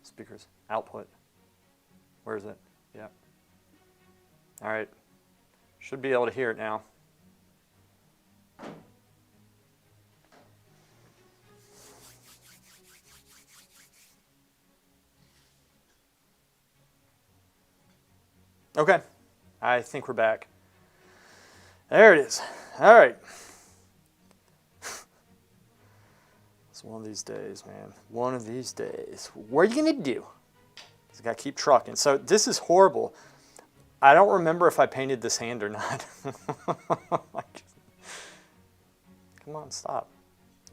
Speakers, output. Where is it? Yeah. All right. Should be able to hear it now. Okay. I think we're back. There it is. All right. It's one of these days, man. One of these days. What are you going to do? I got to keep trucking. So this is horrible. I don't remember if I painted this hand or not. Come on, stop.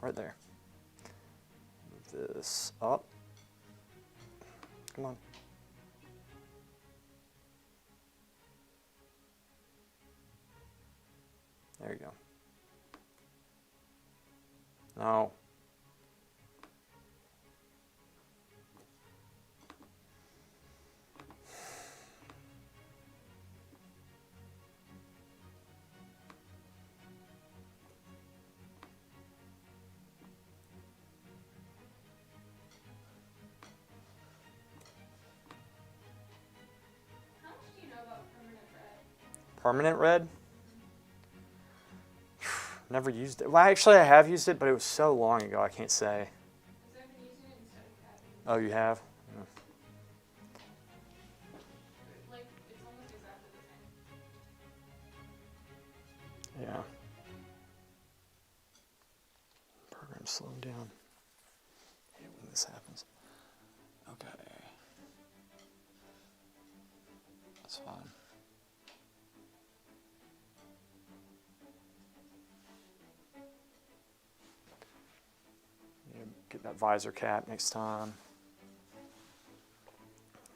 Right there. Move this up. Come on. There you go. No. How much do you know about permanent red? Permanent red? Never used it. Well, actually, I have used it, but it was so long ago, I can't say. Because I've been using it instead of capping. Oh, you have? Like, it's almost exactly the same. Yeah. Program's slowing down. I hate when this happens. Okay. That's fine. Get that visor cap next time.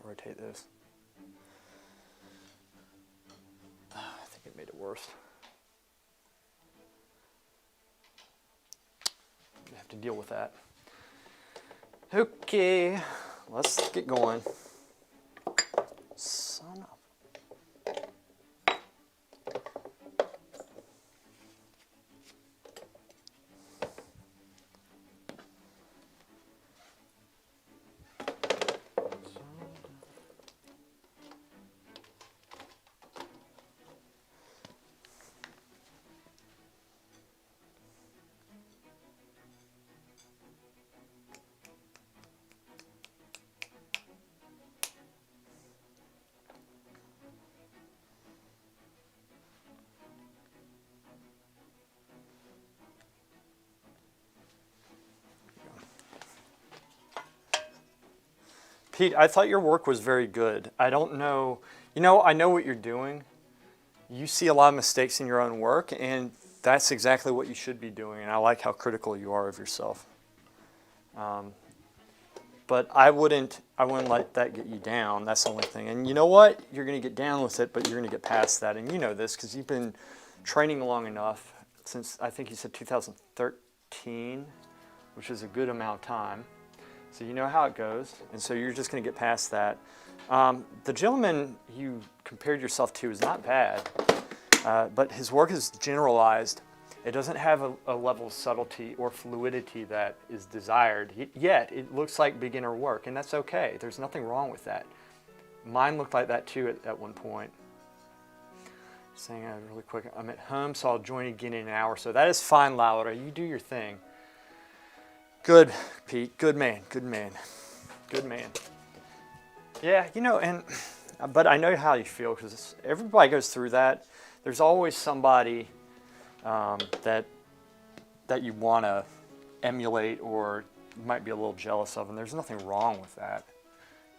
Rotate this. I think it made it worse. I have to deal with that. Okay, let's get going. Son of. Pete, I thought your work was very good. I don't know, I know what you're doing. You see a lot of mistakes in your own work, and that's exactly what you should be doing, and I like how critical you are of yourself. But I wouldn't let that get you down. That's the only thing. And you know what? You're going to get down with it, but you're going to get past that. And you know this because you've been training long enough since, I think you said 2013, which is a good amount of time. So you know how it goes, and so you're just going to get past that. The gentleman you compared yourself to is not bad, but his work is generalized. It doesn't have a level of subtlety or fluidity that is desired, yet it looks like beginner work, and that's okay. There's nothing wrong with that. Mine looked like that too at one point. Saying really quick, I'm at home, so I'll join again in an hour. So that is fine, Laura. You do your thing. Good, Pete. Good man. Good man. Good man. Yeah, but I know how you feel because everybody goes through that. There's always somebody that you want to emulate or you might be a little jealous of, and there's nothing wrong with that.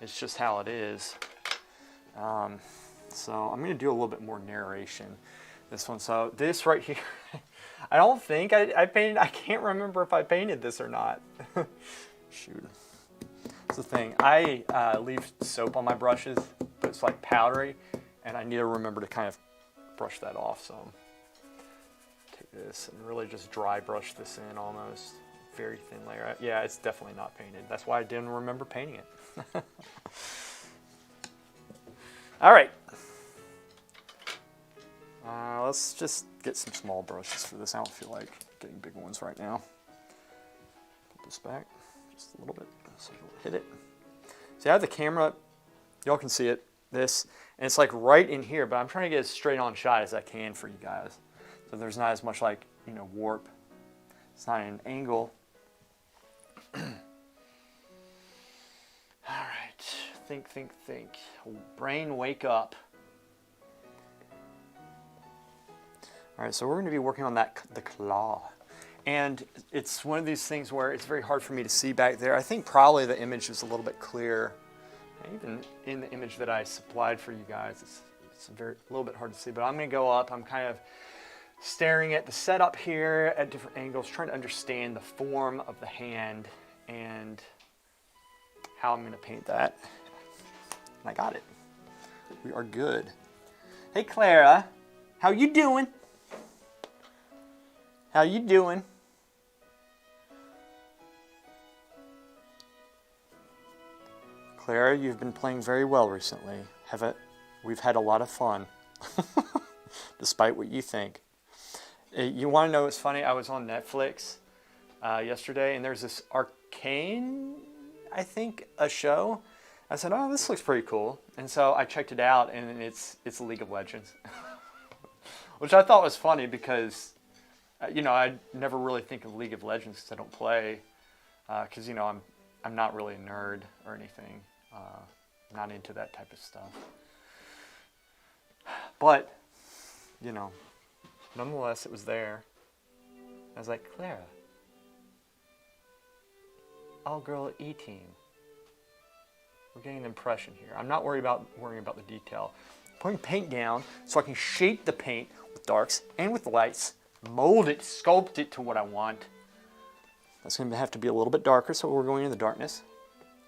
It's just how it is. So I'm going to do a little bit more narration this one. So this right here, I don't think I painted, I can't remember if I painted this or not. Shoot. That's the thing. I leave soap on my brushes, but it's like powdery, and I need to remember to kind of brush that off. So take this and really just dry brush this in almost. Very thin layer. Yeah, it's definitely not painted. That's why I didn't remember painting it. All right. Let's just get some small brushes for this. I don't feel like getting big ones right now. Put this back. Just a little bit so you'll hit it. See, I have the camera, y'all can see it, this, and it's like right in here, but I'm trying to get as straight on shot as I can for you guys. So there's not as much like, you know, warp. It's not an angle. All right, think, think, think. Brain, wake up. All right, so we're going to be working on that, the claw. And it's one of these things where it's very hard for me to see back there. I think probably the image is a little bit clear. Even in the image that I supplied for you guys, it's a little bit hard to see, but I'm going to go up. I'm kind of staring at the setup here at different angles, trying to understand the form of the hand and how I'm going to paint that. And I got it. We are good. Hey, Clara, how you doing? How you doing? Clara, you've been playing very well recently. We've had a lot of fun, despite what you think. You want to know what's funny? I was on Netflix yesterday, and there's this Arcane, I think, a show. I said, oh, this looks pretty cool. And so I checked it out, and it's League of Legends. Which I thought was funny because, you know, I never really think of League of Legends because I don't play. Because, you know, I'm not really a nerd or anything. Not into that type of stuff. But, you know, nonetheless, it was there. I was like, Clara, all-girl E-team. We're getting an impression here. I'm not worrying about the detail. Putting paint down so I can shape the paint with darks and with lights, mold it, sculpt it to what I want. That's going to have to be a little bit darker, so we're going into the darkness.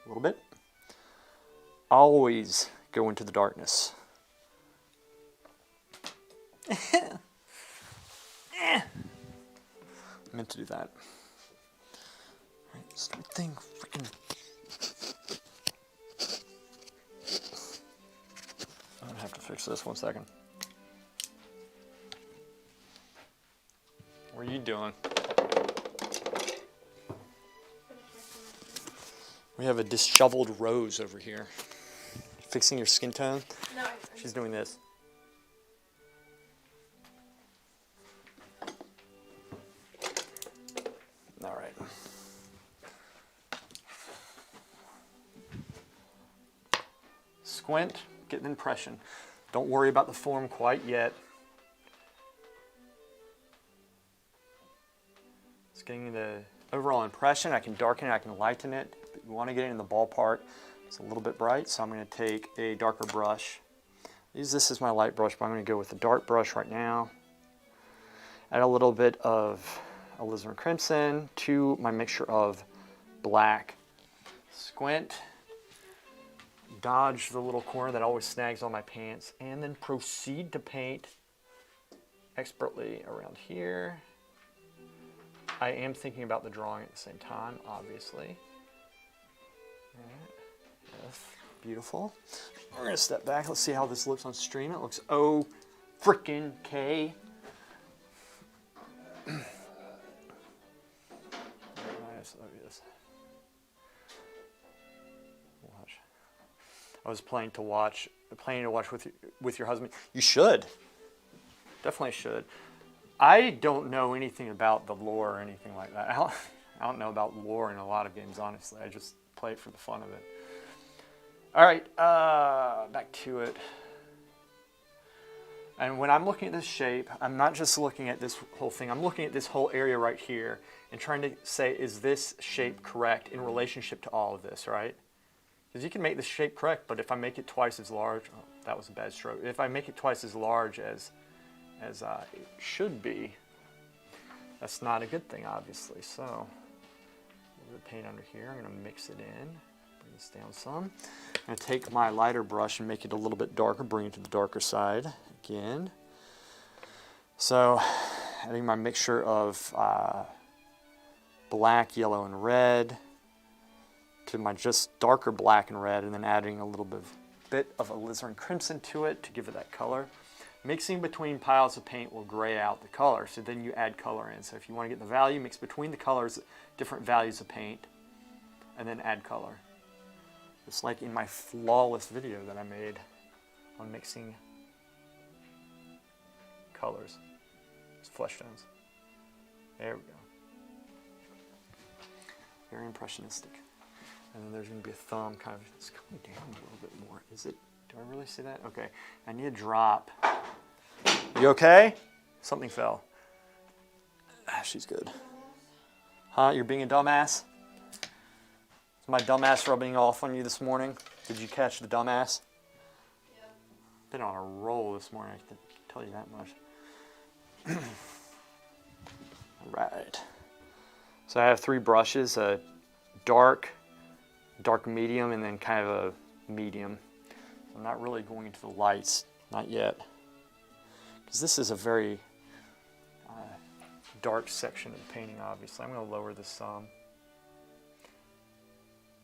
A little bit. Always go into the darkness. I meant to do that. All right, stupid thing, freaking. I'm gonna have to fix this 1 second. What are you doing? We have a disheveled Rose over here. Fixing your skin tone? No, She's doing this. All right. Squint, get an impression. Don't worry about the form quite yet. Just getting the overall impression. I can darken it, I can lighten it. But you want to get it in the ballpark. It's a little bit bright, so I'm going to take a darker brush. Use this as my light brush, but I'm going to go with the dark brush right now. Add a little bit of alizarin crimson to my mixture of black. Squint. Dodge the little corner that always snags on my pants, and then proceed to paint expertly around here. I am thinking about the drawing at the same time, obviously. All right. Yes, beautiful. We're gonna step back. Let's see how this looks on stream. It looks oh frickin' K. Watch. I was planning to watch with your husband. You should. Definitely should. I don't know anything about the lore or anything like that. I don't know about lore in a lot of games, honestly. I just play it for the fun of it. All right, back to it. And when I'm looking at this shape, I'm not just looking at this whole thing. I'm looking at this whole area right here and trying to say, is this shape correct in relationship to all of this, right? Because you can make this shape correct, but if I make it twice as large, oh, that was a bad stroke. If I make it twice as large as it should be, that's not a good thing, obviously. So, a little bit of paint under here. I'm going to mix it in, bring this down some. I'm going to take my lighter brush and make it a little bit darker, bring it to the darker side again. So, adding my mixture of black, yellow, and red to my just darker black and red, and then adding a little bit of alizarin crimson to it to give it that color. Mixing between piles of paint will gray out the color, so then you add color in. So if you want to get the value, mix between the colors, different values of paint. and then add color. Just like in my flawless video that I made on mixing colors. It's flesh tones. There we go. Very impressionistic. And then there's going to be a thumb kind of, it's coming down a little bit more. Is it? Do I really see that? Okay. I need a drop. You okay? Something fell. Ah, she's good. Huh? You're being a dumbass? Is my dumbass rubbing off on you this morning? Did you catch the dumbass? Yep. Been on a roll this morning, I can tell you that much. All right. So I have 3 brushes, a dark medium, and then kind of a medium. So I'm not really going into the lights, not yet. Because this is a very dark section of the painting, obviously. I'm going to lower this some.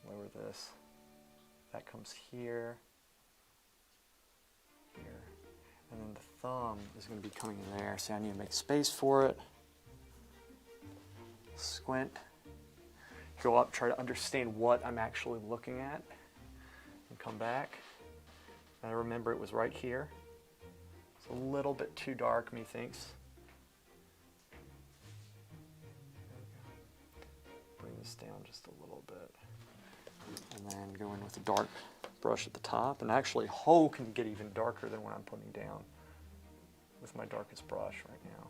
Lower this. That comes here. Here. And then the thumb is going to be coming in there. So I need to make space for it. Squint. Go up, try to understand what I'm actually looking at. And come back. And I remember it was right here. It's a little bit too dark, methinks. Bring this down just a little bit. And then go in with a dark brush at the top. And actually, whole can get even darker than what I'm putting down with my darkest brush right now.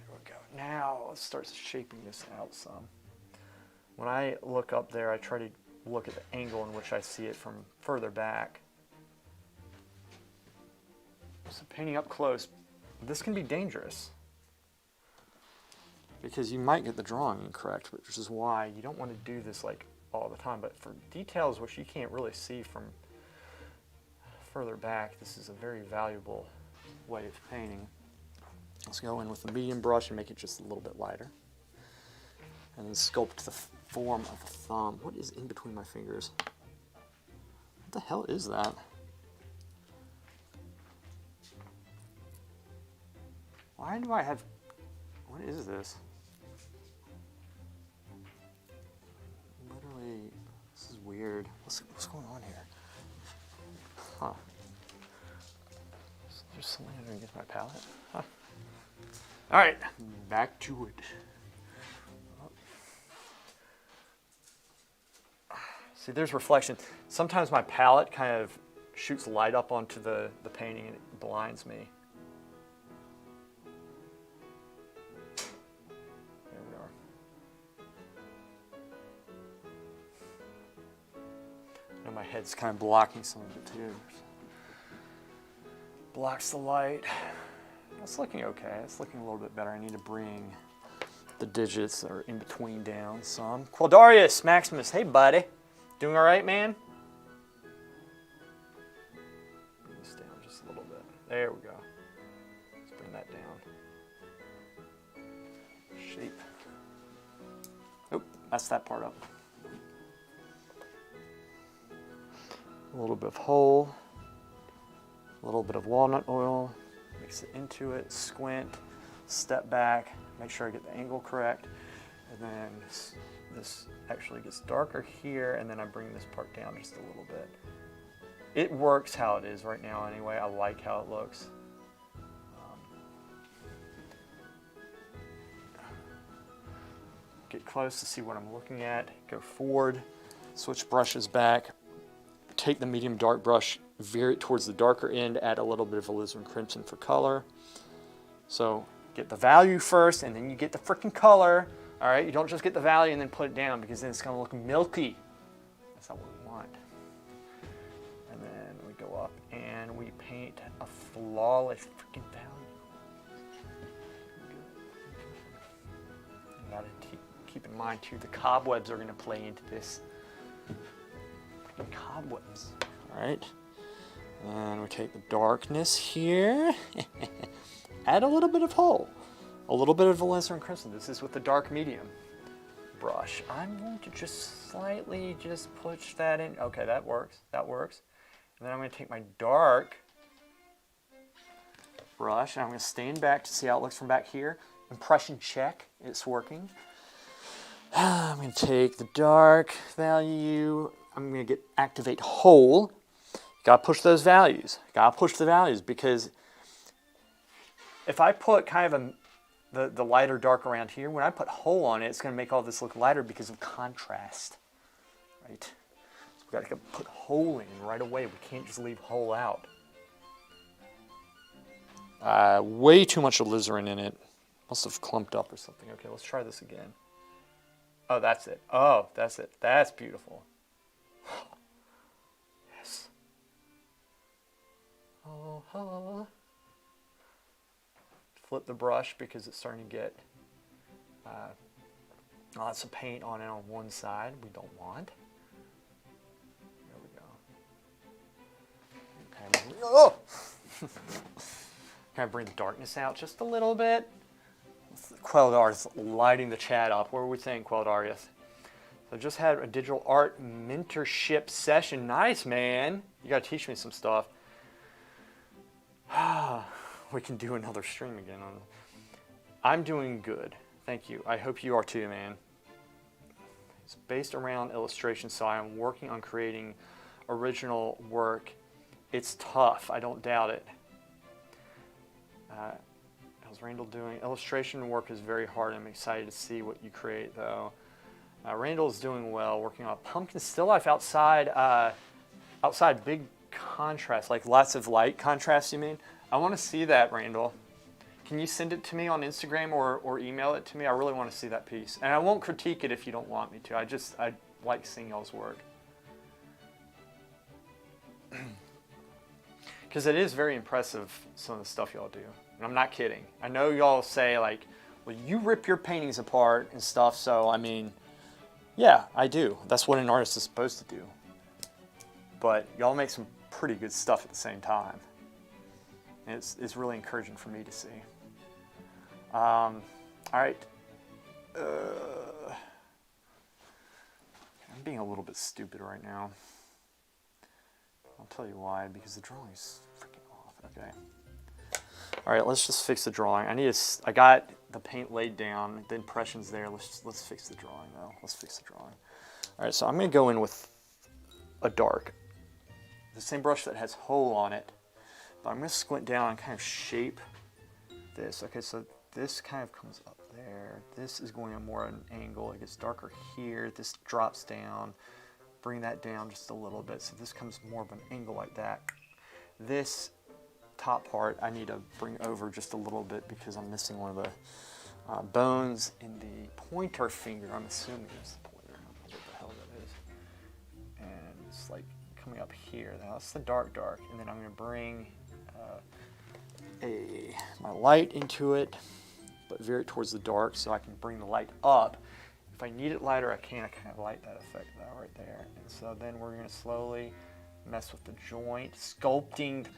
There we go. Now let's start shaping this out some. When I look up there, I try to look at the angle in which I see it from further back. So painting up close, this can be dangerous because you might get the drawing incorrect, which is why you don't want to do this like all the time. But for details which you can't really see from further back, this is a very valuable way of painting. Let's go in with a medium brush and make it just a little bit lighter. And then sculpt the form of a thumb. What is in between my fingers? What the hell is that? Why do I have... What is this? Literally, this is weird. What's going on here? Huh. Is there something underneath my palette? Huh. All right, back to it. See, there's reflection. Sometimes my palette kind of shoots light up onto the painting and it blinds me. There we are. I know my head's kind of blocking some of it too. Blocks the light. It's looking okay. It's looking a little bit better. I need to bring the digits that are in between down some. Quildarius Maximus, hey buddy. Doing all right, man? Bring this down just a little bit. There we go. Let's bring that down. Shape. Oh, messed that part up. A little bit of whole. A little bit of walnut oil. Mix it into it. Squint. Step back. Make sure I get the angle correct. And then this actually gets darker here, and then I bring this part down just a little bit. It works how it is right now anyway. I like how it looks. Get close to see what I'm looking at. Go forward, switch brushes back. Take the medium dark brush, veer it towards the darker end, add a little bit of alizarin crimson for color. So get the value first, and then you get the freaking color. All right, you don't just get the value and then put it down, because then it's going to look milky. That's not what we want. And then we go up and we paint a flawless freaking value. You got to keep in mind too, the cobwebs are going to play into this. Freaking cobwebs. All right. And we take the darkness here. Add a little bit of whole. A little bit of alizarin crimson. This is with the dark medium brush. I'm going to just slightly just push that in. Okay, that works. That works. And then I'm going to take my dark brush and I'm going to stand back to see how it looks from back here. Impression check, it's working. I'm going to take the dark value. I'm going to get activate whole. Got to push those values. Got to push the values, because if I put kind of the lighter dark around here, when I put whole on it, it's going to make all this look lighter because of contrast, right? So we got to put whole in right away. We can't just leave whole out. Way too much alizarin in it. Must have clumped up or something. Okay, let's try this again. Oh, that's it. Oh, that's it. That's beautiful. Yes. Oh. Flip the brush because it's starting to get lots of paint on it on one side. We don't want. There we go. Okay. Oh! Kind of bring the darkness out just a little bit. Queldarth lighting the chat up. What were we saying, Queldarth? So just had a digital art mentorship session. Nice, man. You got to teach me some stuff. We can do another stream again. I'm doing good. Thank you. I hope you are too, man. It's based around illustration, so I'm working on creating original work. It's tough. I don't doubt it. How's Randall doing? Illustration work is very hard. I'm excited to see what you create, though. Randall is doing well, working on a pumpkin still life outside. Outside, big contrast, like lots of light contrast. You mean? I want to see that, Randall. Can you send it to me on Instagram or email it to me? I really want to see that piece, and I won't critique it if you don't want me to. I like seeing y'all's work. Because it is very impressive, some of the stuff y'all do. And I'm not kidding. I know y'all say, like, well, you rip your paintings apart and stuff, so, I mean, yeah, I do. That's what an artist is supposed to do. But y'all make some pretty good stuff at the same time. And it's really encouraging for me to see. All right. I'm being a little bit stupid right now. I'll tell you why, because the drawing's freaking off. Okay. All right, let's just fix the drawing. I got the paint laid down, the impression's there. Let's fix the drawing though. Let's fix the drawing. All right, so I'm gonna go in with a dark, the same brush that has hole on it, but I'm gonna squint down and kind of shape this. Okay, so this kind of comes up there. This is going on more at an angle. It gets darker here. This drops down. Bring that down just a little bit. So this comes more of an angle like that. This top part I need to bring over just a little bit because I'm missing one of the bones in the pointer finger. I'm assuming it's the pointer. I don't know what the hell that is. And it's like coming up here. That's the dark. And then I'm going to bring my light into it, but veer it towards the dark so I can bring the light up. If I need it lighter, I can. I kind of light that effect right there. And so then we're going to slowly mess with the joint, sculpting the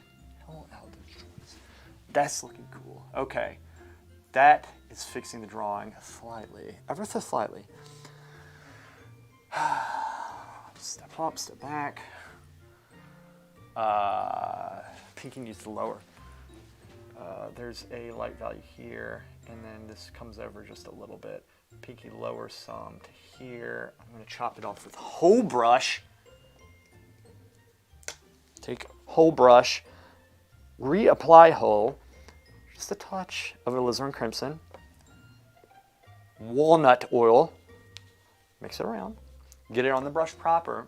hell out of the joints. That's looking cool. Okay, that is fixing the drawing slightly, ever so slightly. Step up, step back. Pinky needs to lower. There's a light value here, and then this comes over just a little bit. Pinky lower some to here. I'm going to chop it off with whole brush. Take whole brush, reapply whole, just a touch of alizarin crimson, walnut oil, mix it around, get it on the brush proper.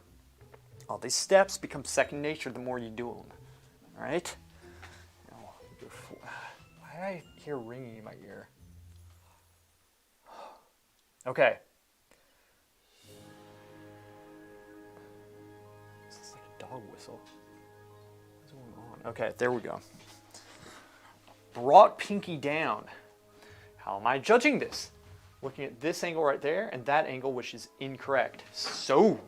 All these steps become second nature the more you do them. All right? Why did I hear ringing in my ear? Okay. This is like a dog whistle. What's going on? Okay, there we go. Brought pinky down. How am I judging this? Looking at this angle right there and that angle, which is incorrect. So,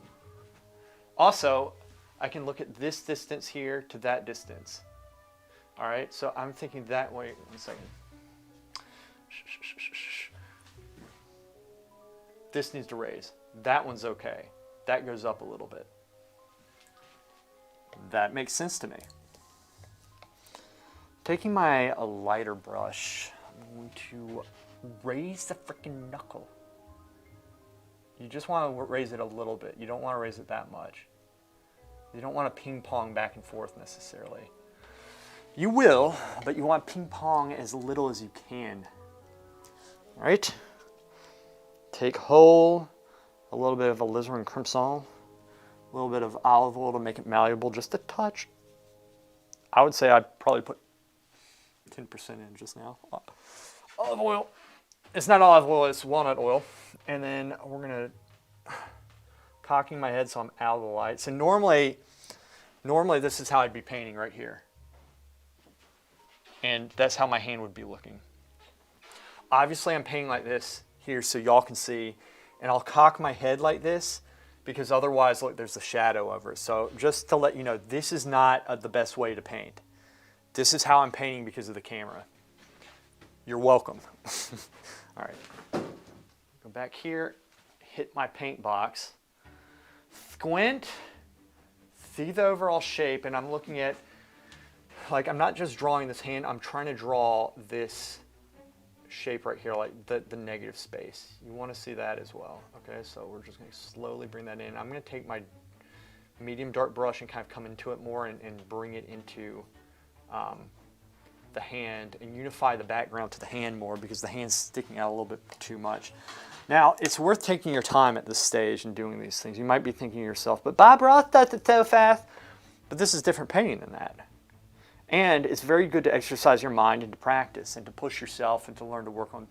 also, I can look at this distance here to that distance. All right, so I'm thinking that way. 1 second. This needs to raise. That one's okay. That goes up a little bit. That makes sense to me. Taking my lighter brush, I'm going to raise the freaking knuckle. You just want to raise it a little bit. You don't want to raise it that much. You don't want to ping pong back and forth necessarily. You will, but you want ping pong as little as you can. All right? Take whole, a little bit of alizarin crimson, a little bit of olive oil to make it malleable, just a touch. I would say I'd probably put 10% in just now. Olive oil. It's not olive oil, it's walnut oil. And then we're gonna, cocking my head so I'm out of the light. So normally this is how I'd be painting right here. And that's how my hand would be looking. Obviously I'm painting like this here so y'all can see. And I'll cock my head like this because otherwise, look, there's a shadow over it. So just to let you know, this is not the best way to paint. This is how I'm painting because of the camera. You're welcome. All right, go back here, hit my paint box, squint, see the overall shape, and I'm looking at, like, I'm not just drawing this hand, I'm trying to draw this shape right here, like the negative space. You want to see that as well. Okay, so we're just going to slowly bring that in. I'm going to take my medium dark brush and kind of come into it more and bring it into the hand and unify the background to the hand more because the hand's sticking out a little bit too much. Now, it's worth taking your time at this stage and doing these things. You might be thinking to yourself, but Bob Roth does it so fast. But this is different painting than that. And it's very good to exercise your mind and to practice and to push yourself and to learn to work on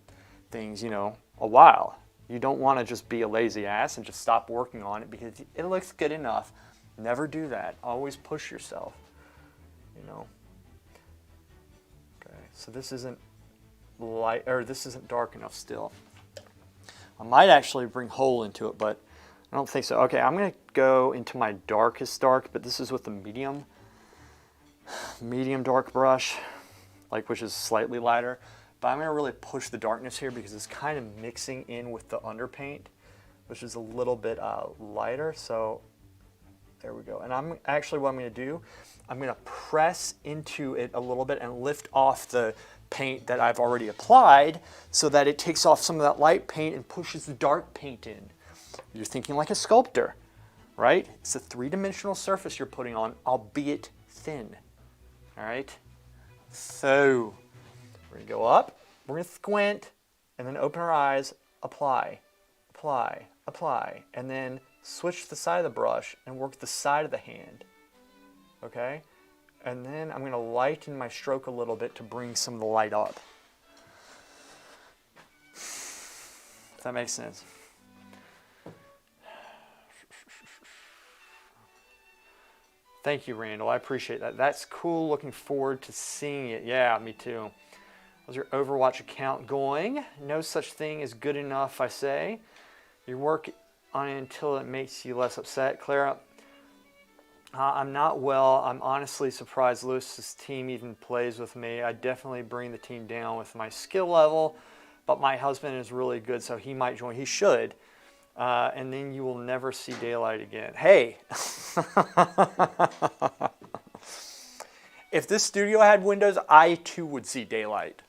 things, you know, a while. You don't want to just be a lazy ass and just stop working on it because it looks good enough. Never do that. Always push yourself, you know. Okay, so this isn't light, or this isn't dark enough still. I might actually bring whole into it, but I don't think so. Okay, I'm going to go into my darkest dark, but this is with the medium dark brush, like, which is slightly lighter. But I'm going to really push the darkness here because it's kind of mixing in with the underpaint, which is a little bit lighter. So there we go. And I'm actually, what I'm going to do, I'm going to press into it a little bit and lift off the paint that I've already applied so that it takes off some of that light paint and pushes the dark paint in. You're thinking like a sculptor, right? It's a three-dimensional surface you're putting on, albeit thin. All right? So we're going to go up, we're going to squint, and then open our eyes, apply, apply, apply, and then switch the side of the brush and work the side of the hand. Okay? And then I'm going to lighten my stroke a little bit to bring some of the light up. If that makes sense. Thank you, Randall. I appreciate that. That's cool. Looking forward to seeing it. Yeah, me too. How's your Overwatch account going? No such thing as good enough, I say. You work on it until it makes you less upset. Clara, I'm not well. I'm honestly surprised Lewis's team even plays with me. I definitely bring the team down with my skill level, but my husband is really good, so he might join. He should. And then you will never see daylight again. Hey! If this studio had windows, I too would see daylight.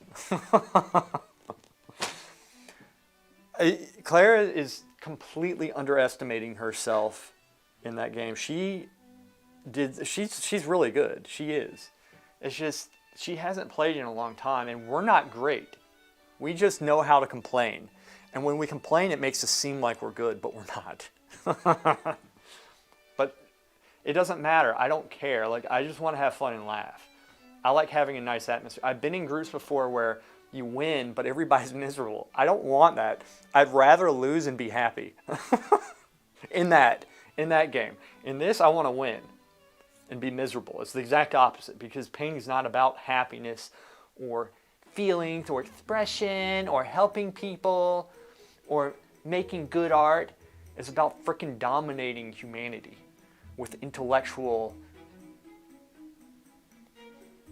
Clara is completely underestimating herself in that game. She's really good. She is. It's just she hasn't played in a long time, and we're not great. We just know how to complain. And when we complain, it makes us seem like we're good, but we're not. But it doesn't matter. I don't care. Like, I just want to have fun and laugh. I like having a nice atmosphere. I've been in groups before where you win, but everybody's miserable. I don't want that. I'd rather lose and be happy. in that game. In this, I want to win and be miserable. It's the exact opposite, because painting is not about happiness or feelings or expression or helping people or making good art. It's about freaking dominating humanity with intellectual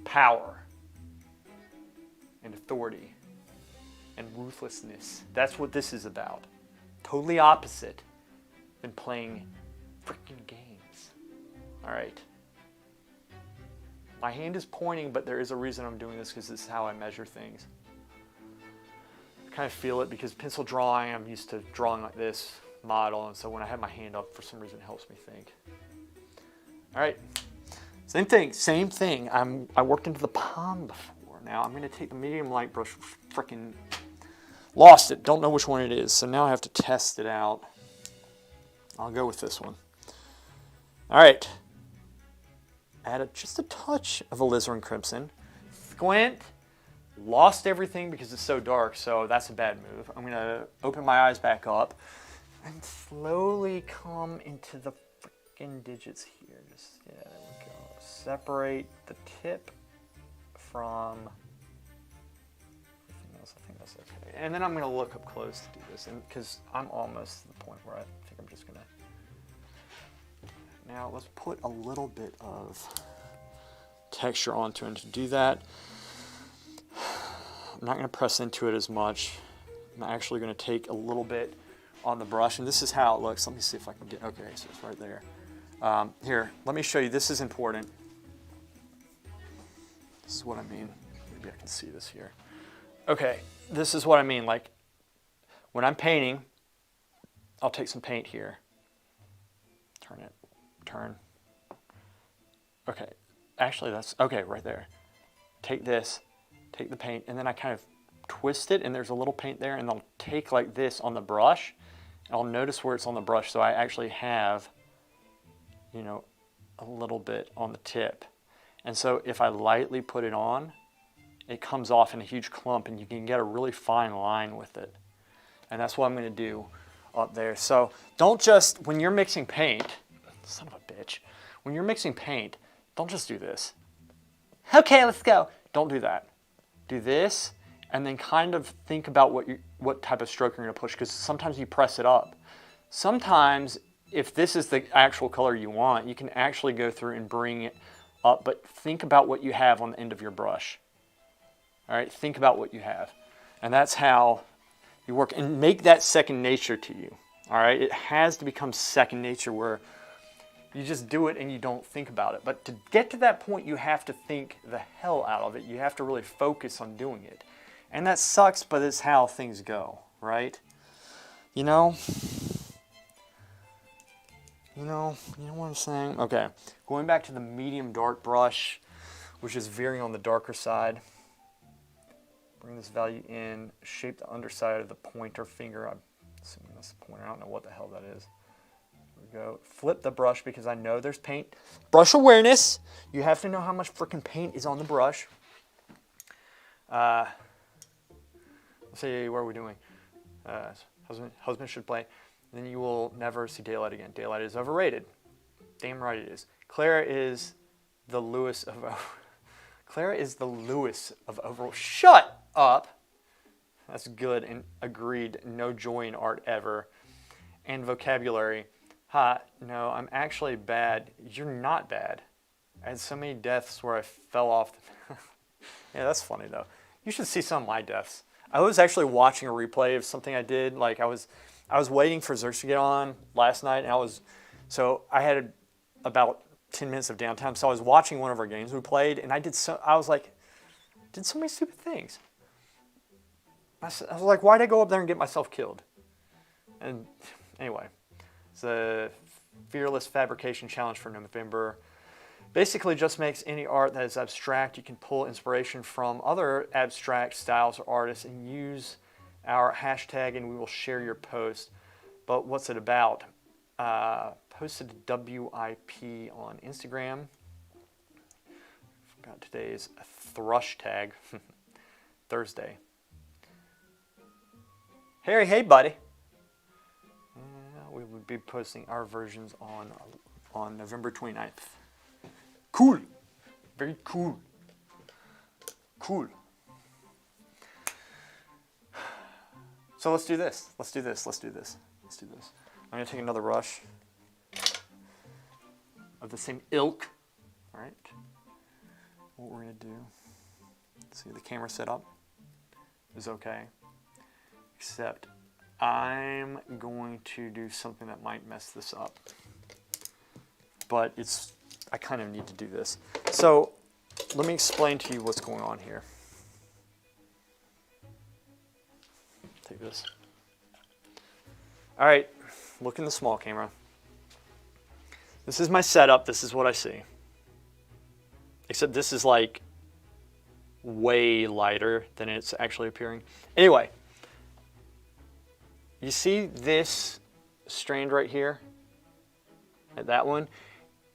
power and authority and ruthlessness. That's what this is about. Totally opposite than playing freaking games. All right. My hand is pointing, but there is a reason I'm doing this, because this is how I measure things. kind of feel it because pencil drawing, I'm used to drawing like this model, and so when I have my hand up, for some reason, it helps me think. All right, same thing. I worked into the palm before. Now I'm gonna take the medium light brush, freaking lost it, don't know which one it is, so now I have to test it out. I'll go with this one. All right, add just a touch of alizarin crimson. Squint, lost everything because it's so dark, so that's a bad move. I'm gonna open my eyes back up and slowly come into the freaking digits here. Just, yeah, there we go. Separate the tip from everything else. I think that's okay. And then I'm gonna look up close to do this, and because I'm almost to the point where I think I'm just gonna. Now let's put a little bit of texture onto it. And to do that, I'm not going to press into it as much. I'm actually going to take a little bit on the brush, and this is how it looks. Let me see if I can get, okay, so it's right there. Here, let me show you, this is important. This is what I mean. Maybe I can see this here. Okay, this is what I mean. Like, when I'm painting, I'll take some paint here. Turn it. Turn. Okay, actually that's, okay, right there. Take this, take the paint, and then I kind of twist it, and there's a little paint there, and I'll take like this on the brush. I'll notice where it's on the brush, so I actually have, you know, a little bit on the tip. And so if I lightly put it on, it comes off in a huge clump, and you can get a really fine line with it. And that's what I'm gonna do up there. So don't just, when you're mixing paint, son of a bitch. When you're mixing paint, don't just do this. Okay, let's go. Don't do that. Do this, and then kind of think about what type of stroke you're going to push, because sometimes you press it up. Sometimes, if this is the actual color you want, you can actually go through and bring it up, but think about what you have on the end of your brush. All right, think about what you have. And that's how you work, and make that second nature to you. All right, it has to become second nature where you just do it and you don't think about it. But to get to that point, you have to think the hell out of it. You have to really focus on doing it. And that sucks, but it's how things go, right? You know what I'm saying? Okay, going back to the medium dark brush, which is veering on the darker side. Bring this value in, shape the underside of the pointer finger. I'm assuming that's the pointer. I don't know what the hell that is. Go flip the brush because I know there's paint. Brush awareness. You have to know how much freaking paint is on the brush. Let's see, what are we doing? Husband should play. Then you will never see daylight again. Daylight is overrated. Damn right it is. Clara is the Lewis of overall. Shut up. That's good and agreed. No joy in art ever. And vocabulary. Ha, no, I'm actually bad. You're not bad. I had so many deaths where I fell off. Yeah, that's funny though. You should see some of my deaths. I was actually watching a replay of something I did. Like I was waiting for Xerx to get on last night, and I had about 10 minutes of downtime. So I was watching one of our games we played, and I did so many stupid things. I was like, why'd I go up there and get myself killed? And anyway. It's a Fearless Fabrication Challenge for November. Basically just makes any art that is abstract. You can pull inspiration from other abstract styles or artists and use our hashtag, and we will share your post. But what's it about? Posted WIP on Instagram. Forgot today's thrush tag. Thursday. Harry, hey buddy. We would be posting our versions on November 29th. Cool. Very cool. Cool. So let's do this. Let's do this. Let's do this. Let's do this. I'm going to take another brush of the same ilk. All right. What we're going to do, see, the camera setup is okay, except I'm going to do something that might mess this up, but I kind of need to do this. So let me explain to you what's going on here. take this. All right, look in the small camera. This is my setup. This is what I see. Except this is like way lighter than it's actually appearing. Anyway, you see this strand right here? That one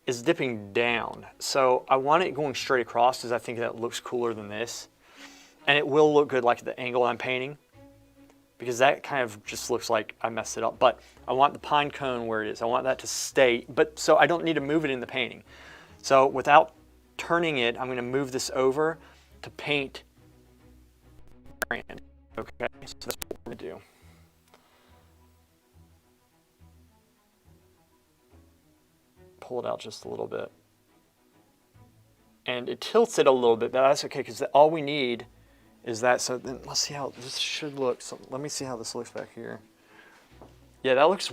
is dipping down. So I want it going straight across because I think that looks cooler than this. And it will look good like at the angle I'm painting, because that kind of just looks like I messed it up. But I want the pine cone where it is. I want that to stay, but so I don't need to move it in the painting. So without turning it, I'm gonna move this over to paint brand. Okay, so that's what we're gonna do. Pull it out just a little bit. And it tilts it a little bit, but that's okay, because all we need is that. So then let's see how this should look. So let me see how this looks back here. Yeah, that looks,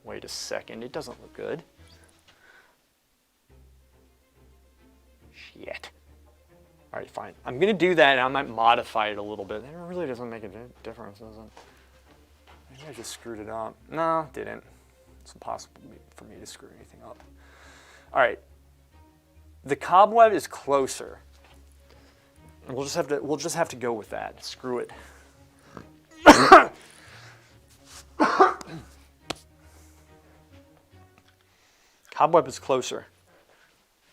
wait a second, it doesn't look good. Shit. All right, fine. I'm gonna do that and I might modify it a little bit. It really doesn't make a difference, does it? Maybe I just screwed it up. No, didn't. It's impossible for me to screw anything up. All right, the cobweb is closer. We'll just have to go with that. Screw it. Cobweb is closer.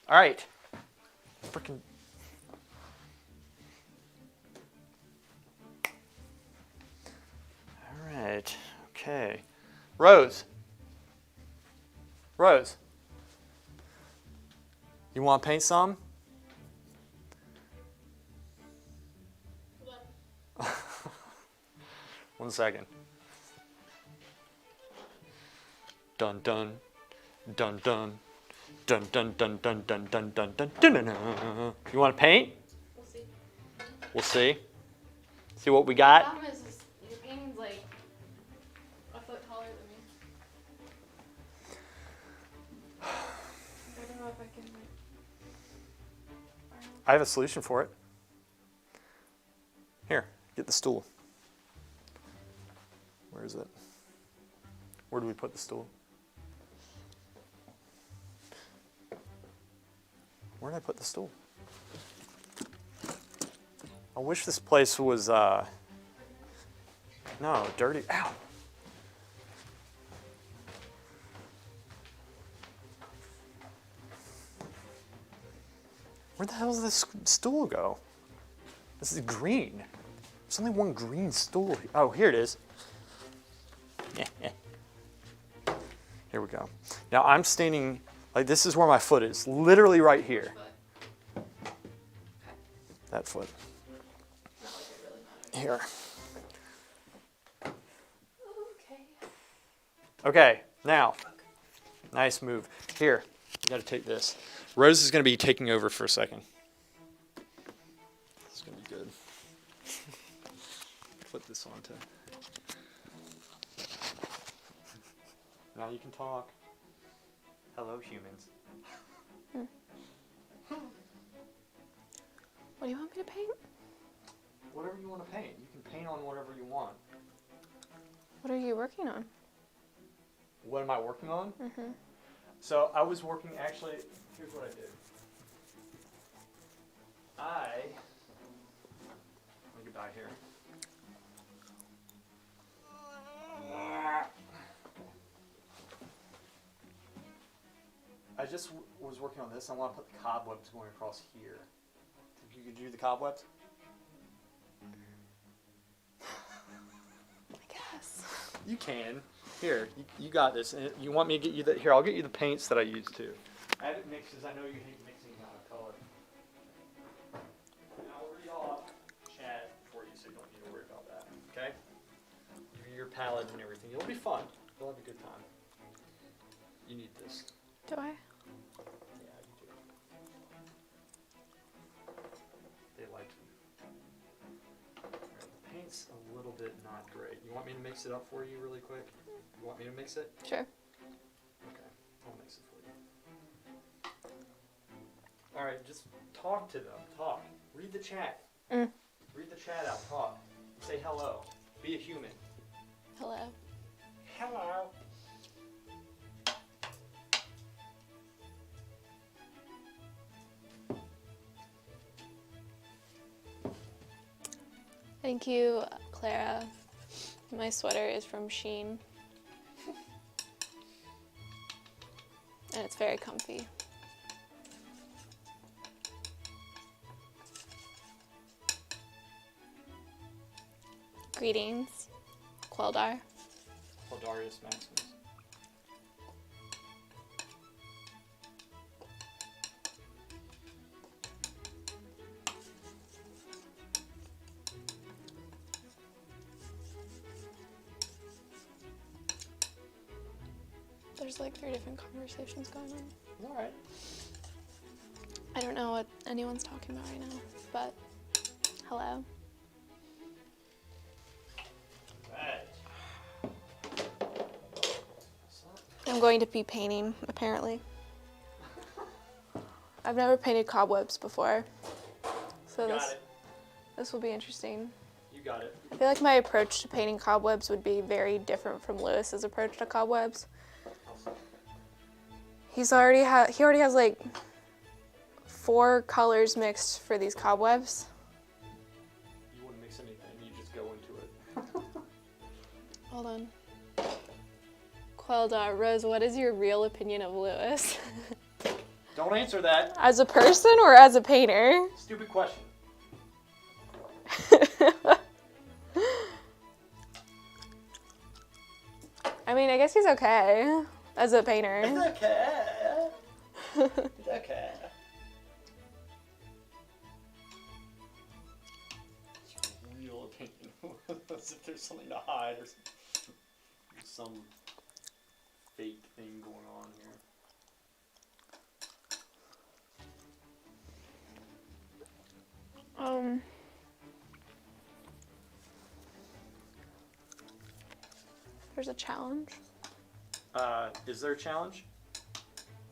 All right. Freaking. All right. Okay. Rose. Rose. You want to paint some? What? 1 second. Dun dun. Dun dun. Dun dun dun dun dun dun dun dun dun dun dun. You want to paint? We'll see. We'll see. See what we The got? problem is your painting's like a foot taller than me. I don't know if I can like. I have a solution for it. Here, get the stool. Where is it? Where do we put the stool? Where did I put the stool? I wish this place was, no, dirty. Ow. Where the hell does this stool go? This is green. There's only one green stool. Oh, here it is. Here we go. Now I'm standing, like this is where my foot is, literally right here. But That foot. not like it really matters. Here. Okay. Okay, now, nice move. Here, you gotta take this. Rose is gonna be taking over for a second. This is gonna be good. Flip this onto. Now you can talk. Hello, humans. What do you want me to paint? Whatever you want to paint. You can paint on whatever you want. What are you working on? What am I working on? Mm-hmm. So I was working, actually, here's what I did. Let me get back here. I just was working on this. I want to put the cobwebs going across here. Think you could do the cobwebs? I guess. You can. Here, you got this. And you want me to get you the, here, I'll get you the paints that I use too. I have it mixed because I know you hate mixing out of color. And I'll read off chat for you so you don't need to worry about that, okay? Give you your palette and everything. It'll be fun. You'll have a good time. You need this. Do I? Yeah, you do. They like them. Alright, the paint's a little bit not great. You want me to mix it up for you really quick? You want me to mix it? Sure. Okay, I'll mix it for you. Alright, just talk to them. Talk. Read the chat. Mm. Read the chat out. Talk. Say hello. Be a human. Hello. Hello. Thank you, Clara. My sweater is from Shein. And it's very comfy. Greetings, Queldar. Quildarius Maximus. There's like 3 different conversations going on. All right. I don't know what anyone's talking about right now, but hello. I'm going to be painting, apparently. I've never painted cobwebs before, so this will be interesting. You got it. I feel like my approach to painting cobwebs would be very different from Lewis's approach to cobwebs. He already has like 4 colors mixed for these cobwebs. You wouldn't mix anything, you just go into it. Hold on. Queldar, Rose, what is your real opinion of Lewis? Don't answer that. As a person or as a painter? Stupid question. I mean, I guess he's okay as a painter. It's okay. It's okay. It's your real opinion. As if there's something to hide or some fake thing going on here. There's a challenge. Is there a challenge?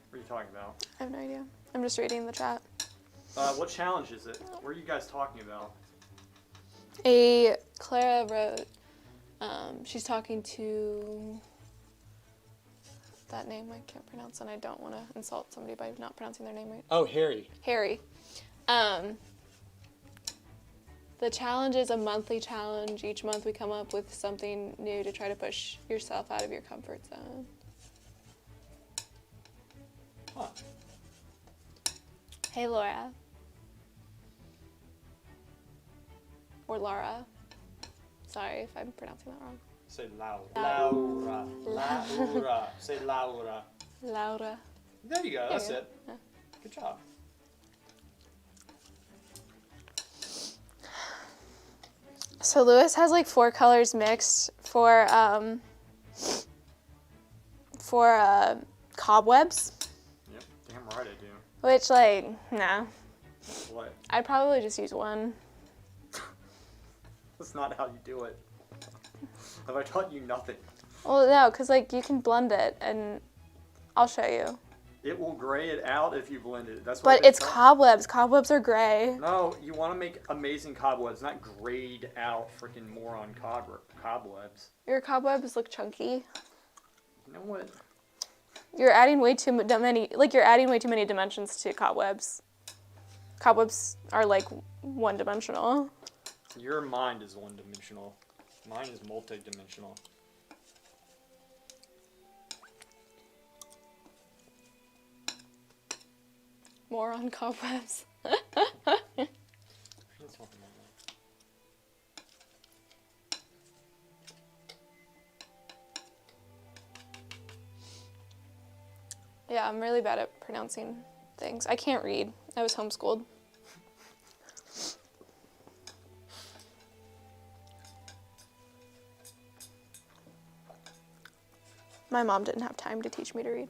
What are you talking about? I have no idea. I'm just reading the chat. What challenge is it? What are you guys talking about? Clara wrote, she's talking to that name I can't pronounce, and I don't want to insult somebody by not pronouncing their name right. Oh, Harry. Harry. The challenge is a monthly challenge. Each month we come up with something new to try to push yourself out of your comfort zone. Huh. Hey, Laura. Or Lara. Sorry if I'm pronouncing that wrong. Say Laura. Laura. Laura. Say Laura. Laura. There you go. That's you go. it. Yeah. Good job. So Lewis has like 4 colors mixed for cobwebs. Yep. Damn right I do. Which like, nah. What? I'd probably just use 1. That's not how you do it. Have I taught you nothing? Well, no, because like you can blend it, and I'll show you. It will gray it out if you blend it. That's what But they it's tell- cobwebs. Cobwebs are gray. No, you want to make amazing cobwebs, not grayed out freaking moron cobwebs. Your cobwebs look chunky. You know what? You're adding way too many. Like you're adding way too many dimensions to cobwebs. Cobwebs are like one-dimensional. Your mind is one-dimensional. Mine is multi-dimensional. More on cobwebs. Yeah, I'm really bad at pronouncing things. I can't read. I was homeschooled. My mom didn't have time to teach me to read.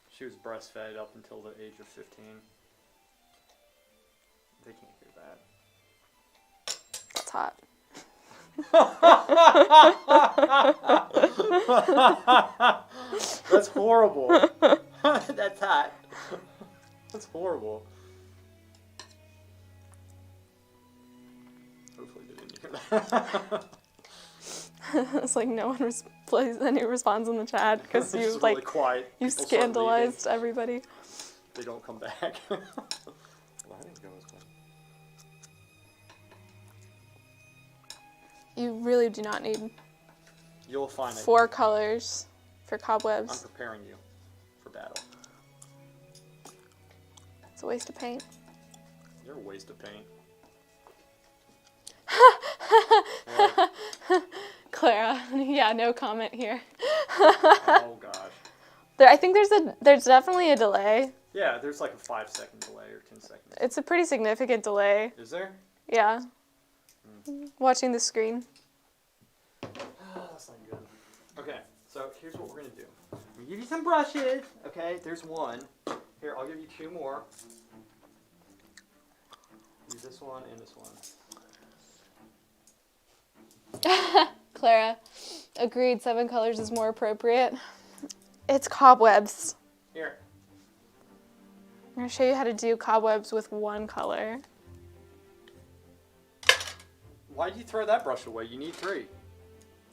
She was breastfed up until the age of 15. They can't hear that. That's hot. That's horrible. That's hot. That's horrible. It's like no one responds in the chat because It's you just like really quiet. you People start scandalized leaving. everybody. They don't come back. Well, I didn't go as well. You really do not need You'll find it. 4 colors for I'm cobwebs. preparing you for battle. It's a waste of paint. You're a waste of paint. Clara, yeah, no comment here. Oh gosh. I think there's definitely a delay. Yeah, there's like a 5-second delay or 10 seconds. It's a pretty significant delay. Is there? Yeah. Watching the screen. That's not good. Okay, so here's what we're gonna do. I'm gonna give you some brushes. Okay, there's one. Here, I'll give you 2 more. Use this one and this one. Clara, agreed, 7 colors is more appropriate. It's cobwebs. Here. I'm going to show you how to do cobwebs with 1 color. Why'd you throw that brush away? You need 3.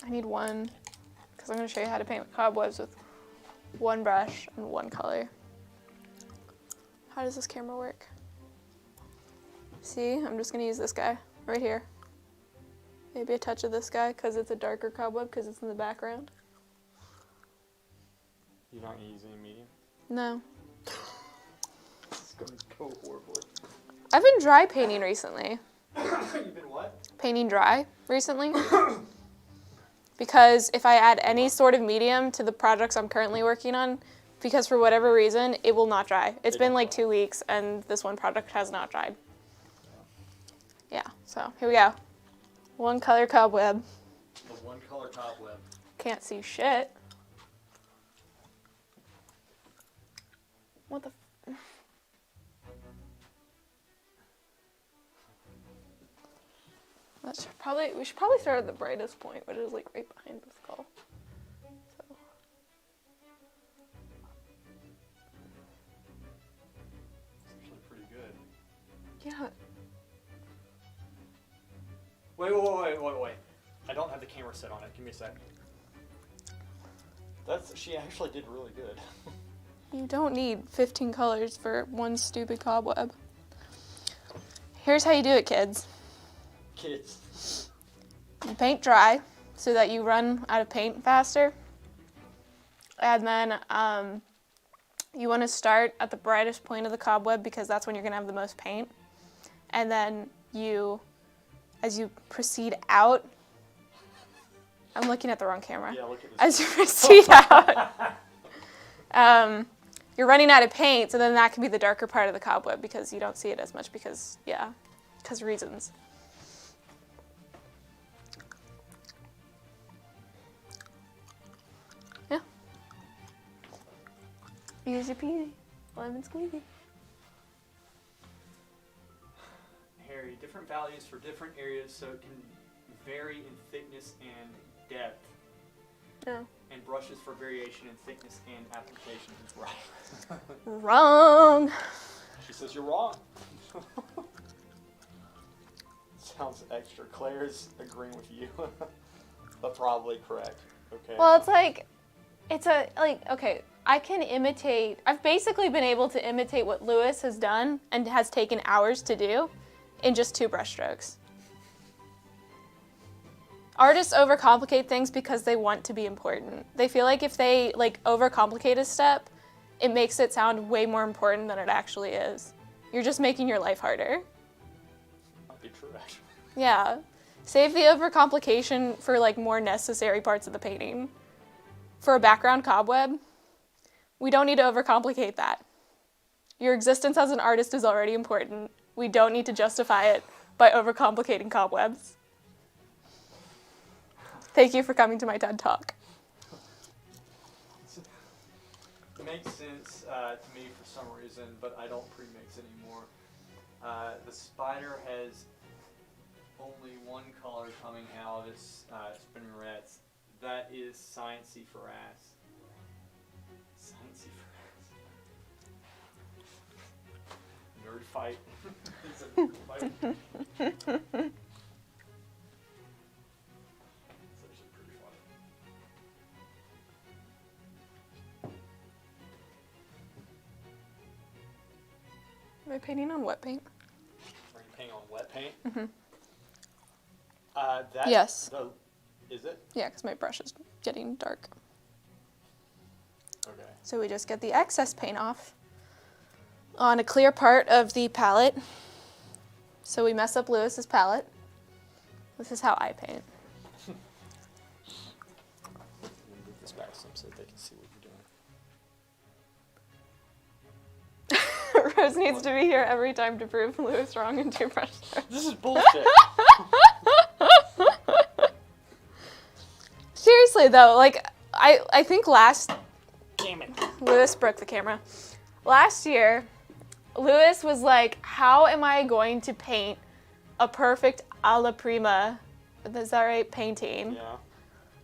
I need 1, because I'm going to show you how to paint cobwebs with 1 brush and 1 color. How does this camera work? See, I'm just going to use this guy right here. Maybe a touch of this guy because it's a darker cobweb because it's in the background. You're not gonna use any medium? No. It's gonna go horribly. I've been dry painting recently. You've been what? Painting dry recently. Because if I add any sort of medium to the projects I'm currently working on, because for whatever reason, it will not dry. It's been like 2 weeks and this one project has not dried. Yeah, so here we go. 1 color cobweb. The 1 color cobweb. Can't see shit. What the we should probably start at the brightest point, which is like right behind the skull. So. It's actually pretty good. Yeah. Wait. I don't have the camera set on it. Give me a sec. She actually did really good. You don't need 15 colors for 1 stupid cobweb. Here's how you do it, kids. Kids. You paint dry so that you run out of paint faster. And then you want to start at the brightest point of the cobweb because that's when you're going to have the most paint. And then as you proceed out, I'm looking at the wrong camera. Yeah, look at this. As you proceed out, you're running out of paint, so then that can be the darker part of the cobweb because you don't see it as much because reasons. Yeah. Easy peasy, lemon squeezy. Harry, different values for different areas, so it can vary in thickness and depth. No. And brushes for variation in thickness and application is right. Wrong. She says you're wrong. Sounds extra. Claire's agreeing with you, but probably correct. Okay. Well, okay, I can imitate. I've basically been able to imitate what Lewis has done and has taken hours to do in just 2 brush strokes. Artists overcomplicate things because they want to be important. They feel like if they overcomplicate a step, it makes it sound way more important than it actually is. You're just making your life harder. Might be true, actually. Yeah. Save the overcomplication for more necessary parts of the painting. For a background cobweb, we don't need to overcomplicate that. Your existence as an artist is already important. We don't need to justify it by overcomplicating cobwebs. Thank you for coming to my TED Talk. It makes sense to me for some reason, but I don't pre-mix anymore. The spider has only 1 color coming out of its spinnerets. That is sciencey for ass. Sciencey for ass. Nerd fight. It's a nerd fight. Am I painting on wet paint? Are you painting on wet paint? Mm-hmm. Yes. Is it? Yeah, because my brush is getting dark. Okay. So we just get the excess paint off on a clear part of the palette. So we mess up Lewis's palette. This is how I paint. I'm gonna move this back some so they can see what you're doing. Rose needs to be here every time to prove Lewis wrong in two brush strokes. This is bullshit. Seriously though, like I think Damn it. Lewis broke the camera. Last year, Lewis was like, how am I going to paint a perfect alla prima, is that right, painting, Yeah.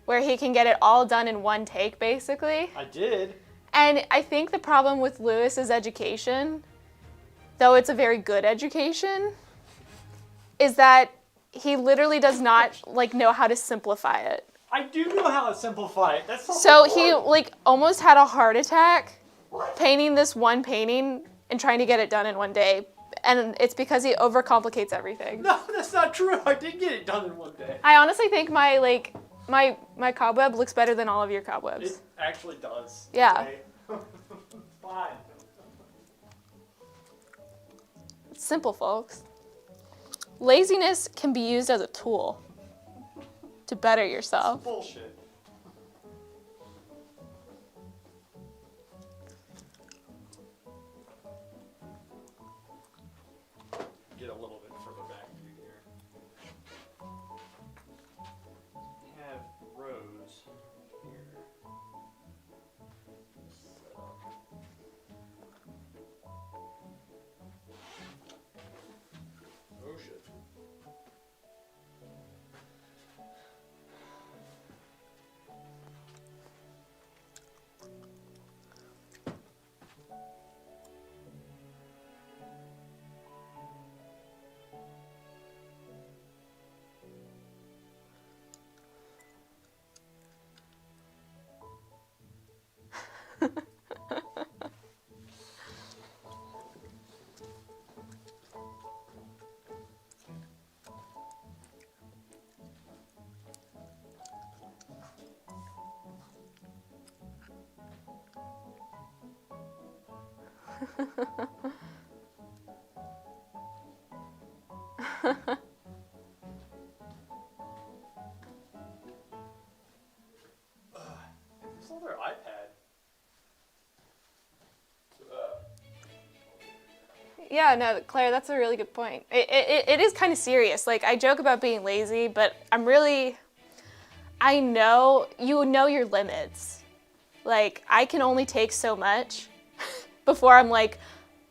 where he can get it all done in one take, basically? I did. And I think the problem with Lewis's education, though it's a very good education, is that he literally does not like know how to simplify it. I do know how to simplify it. That's So he like almost had a heart attack painting this one painting and trying to get it done in one day. And it's because he overcomplicates everything. No, that's not true. I did get it done in one day. I honestly think my cobweb looks better than all of your cobwebs. It actually does. Yeah. Okay? It's fine. It's simple, folks. Laziness can be used as a tool to better yourself. Bullshit. Get a little bit further back through here. Have Rose here. Set up. Oh shit. It's on their iPad. Yeah, no, Claire, that's a really good point. It is kind of serious. Like, I joke about being lazy, but I know, you know your limits. Like, I can only take so much before I'm like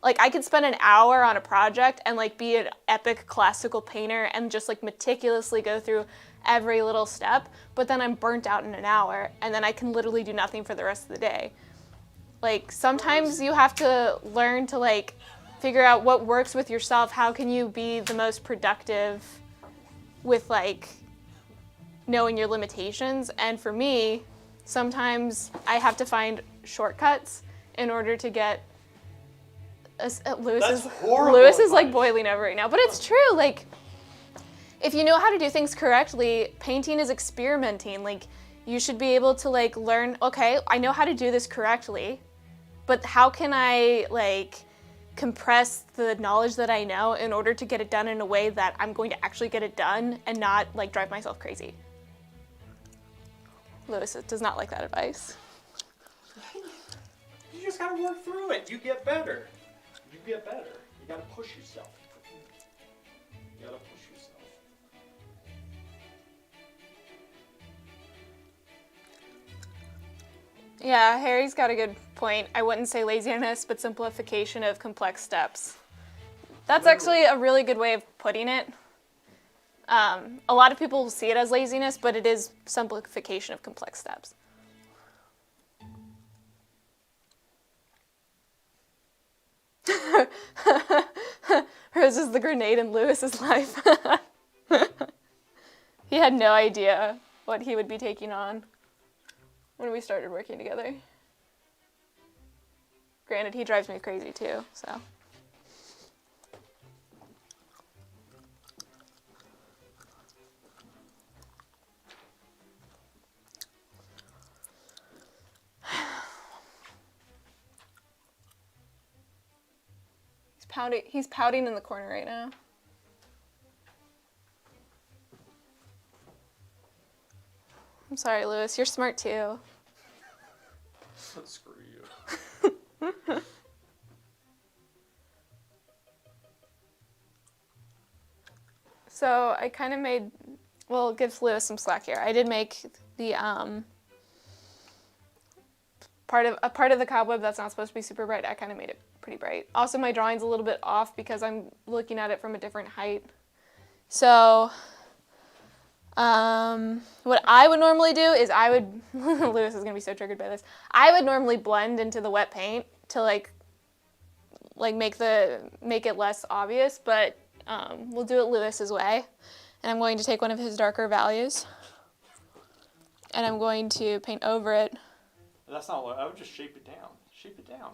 I could spend an hour on a project and like be an epic classical painter and just like meticulously go through every little step, but then I'm burnt out in an hour and then I can literally do nothing for the rest of the day. Like, sometimes you have to learn to like figure out what works with yourself. How can you be the most productive with like knowing your limitations? And for me, sometimes I have to find shortcuts in order to get Lewis is like boiling over right now, but it's true. Like, if you know how to do things correctly, painting is experimenting. Like, you should be able to like learn, okay, I know how to do this correctly, but how can I like compress the knowledge that I know in order to get it done in a way that I'm going to actually get it done and not like drive myself crazy? Lewis does not like that advice. You just gotta work through it. You get better. You get better. You gotta push yourself. You gotta push yourself. Yeah, Harry's got a good point. I wouldn't say laziness, but simplification of complex steps. That's actually a really good way of putting it. A lot of people see it as laziness, but it is simplification of complex steps. Rose is the grenade in Lewis's life. He had no idea what he would be taking on when we started working together. Granted, he drives me crazy too, so. pouting. He's pouting in the corner right now. I'm sorry, Lewis. You're smart too. Screw you. So I kind of made, well, give Lewis some slack here. I did make the part of the cobweb that's not supposed to be super bright. I kind of made it pretty bright. Also, my drawing's a little bit off because I'm looking at it from a different height. So what I would normally do is Lewis is gonna be so triggered by this. I would normally blend into the wet paint to like make it less obvious, but we'll do it Lewis's way. And I'm going to take one of his darker values and I'm going to paint over it. That's not what I would just shape it down. Shape it down.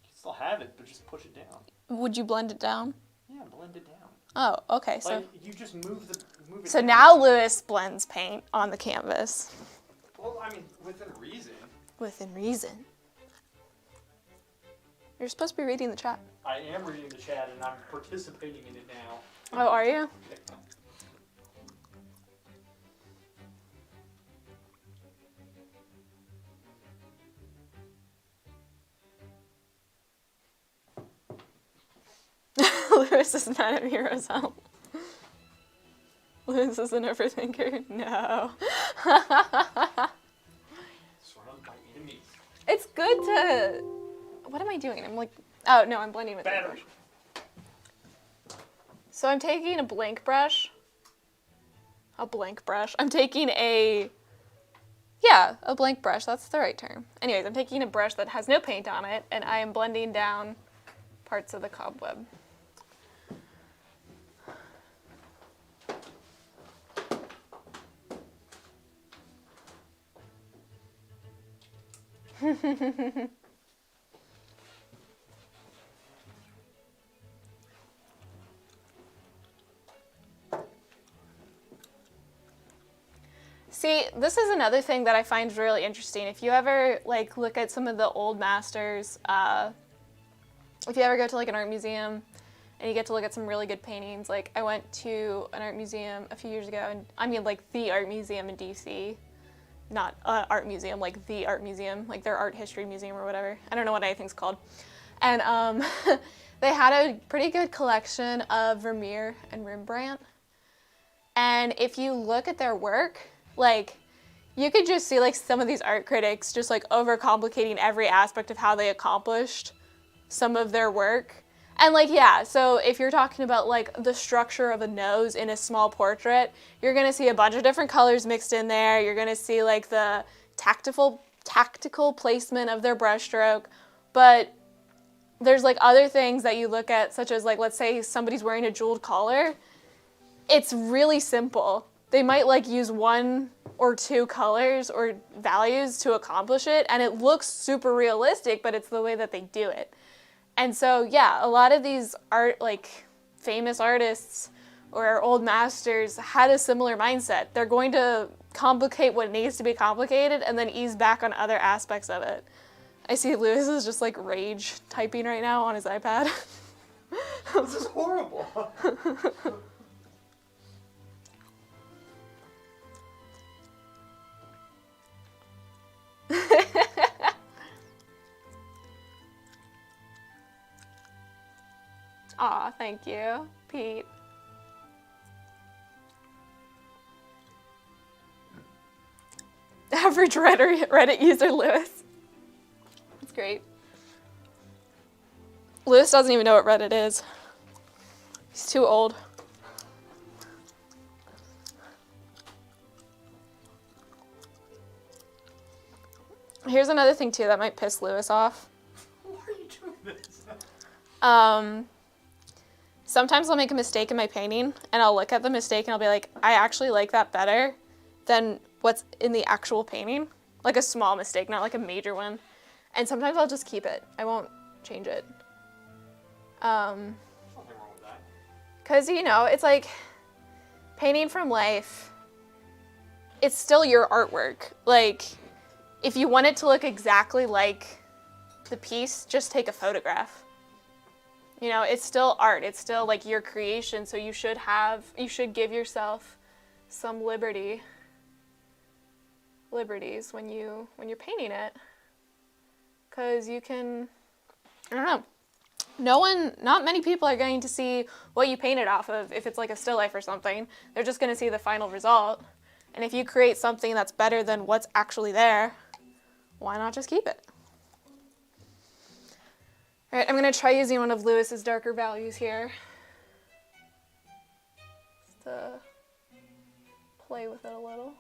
You can still have it, but just push it down. Would you blend it down? Yeah, blend it down. Oh, okay. So you just move it. so down. now Lewis blends paint on the canvas. Well, I mean, within reason. Within reason. You're supposed to be reading the chat. I am reading the chat and I'm participating in it now. Oh, are you? Lewis is mad at me, Roselle. Lewis is an overthinker. No. It's good to... What am I doing? I'm like... Oh, no, I'm blending with the brush. So I'm taking a blank brush. A blank brush. I'm taking a... Yeah, a blank brush. That's the right term. Anyways, I'm taking a brush that has no paint on it, and I am blending down parts of the cobweb. See, this is another thing that I find really interesting. If you ever like look at some of the old masters, if you ever go to like an art museum and you get to look at some really good paintings, like I went to an art museum a few years ago, and I mean like the art museum in DC, not an art museum, like the art museum, like their art history museum or whatever. I don't know what anything's called. And they had a pretty good collection of Vermeer and Rembrandt. And if you look at their work, like you could just see like some of these art critics just like overcomplicating every aspect of how they accomplished some of their work. And like, yeah, so if you're talking about like the structure of a nose in a small portrait, you're gonna see a bunch of different colors mixed in there. You're gonna see like the tactical placement of their brushstroke. But there's like other things that you look at, such as like, let's say somebody's wearing a jeweled collar. It's really simple. They might like use one or two colors or values to accomplish it, and it looks super realistic, but it's the way that they do it. And so, yeah, a lot of these famous artists or old masters had a similar mindset. They're going to complicate what needs to be complicated and then ease back on other aspects of it. I see Lewis is just like rage typing right now on his iPad. This is horrible. Aw, thank you, Pete. Average Reddit user, Lewis. That's great. Lewis doesn't even know what Reddit is. He's too old. Here's another thing too that might piss Lewis off. Why are you doing this? Sometimes I'll make a mistake in my painting and I'll look at the mistake and I'll be like, I actually like that better than what's in the actual painting. Like a small mistake, not like a major one. And sometimes I'll just keep it. I won't change it. Nothing wrong with that. 'Cause you know, it's like painting from life. It's still your artwork. Like, if you want it to look exactly like the piece, just take a photograph. You know, it's still art. It's still like your creation. So you should give yourself some liberties when you're painting it, because you can, I don't know. Not many people are going to see what you painted off of if it's like a still life or something. They're just going to see the final result. And if you create something that's better than what's actually there, why not just keep it? All right, I'm going to try using one of Lewis's darker values here, just to play with it a little.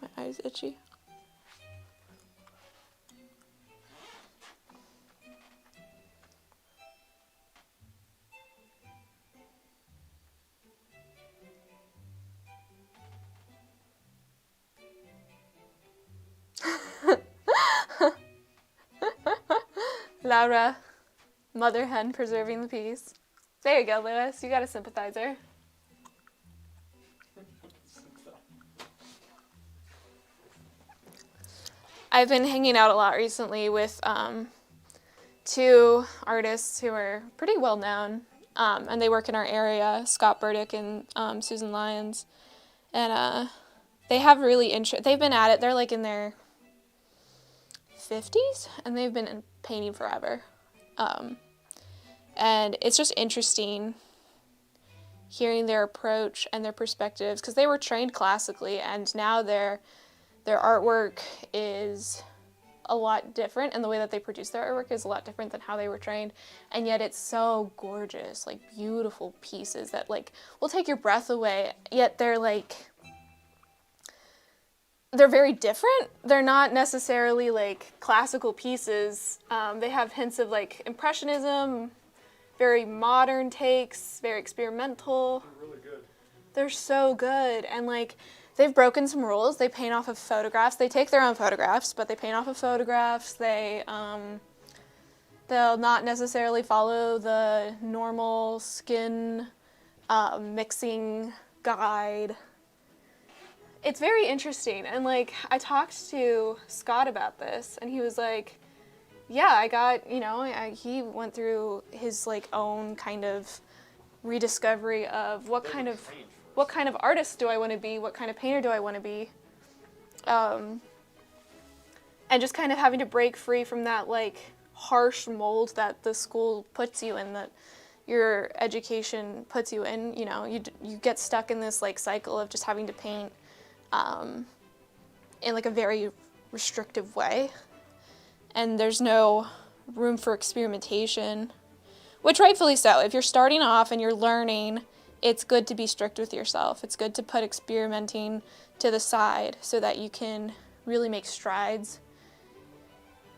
My eye's itchy. Laura, mother hen preserving the peace. There you go, Lewis. You got a sympathizer. I've been hanging out a lot recently with two artists who are pretty well known, and they work in our area, Scott Burdick and Susan Lyons. And they have really they've been at it, they're like in their 50s, and they've been painting forever. And it's just interesting hearing their approach and their perspectives, because they were trained classically, and now their artwork is a lot different, and the way that they produce their artwork is a lot different than how they were trained, and yet it's so gorgeous, like beautiful pieces that like will take your breath away, yet they're very different. They're not necessarily like classical pieces. They have hints of like impressionism, very modern takes, very experimental. They're really good. They're so good, and like they've broken some rules. They paint off of photographs. They take their own photographs, but they paint off of photographs. They'll not necessarily follow the normal skin mixing guide. It's very interesting, and like I talked to Scott about this, and he was like, yeah, I got, he went through his like own kind of rediscovery of what kind of artist do I want to be, what kind of painter do I want to be, and just kind of having to break free from that like harsh mold that the school puts you in, that your education puts you in. You get stuck in this like cycle of just having to paint in like a very restrictive way, and there's no room for experimentation, which rightfully so. If you're starting off and you're learning, it's good to be strict with yourself. It's good to put experimenting to the side so that you can really make strides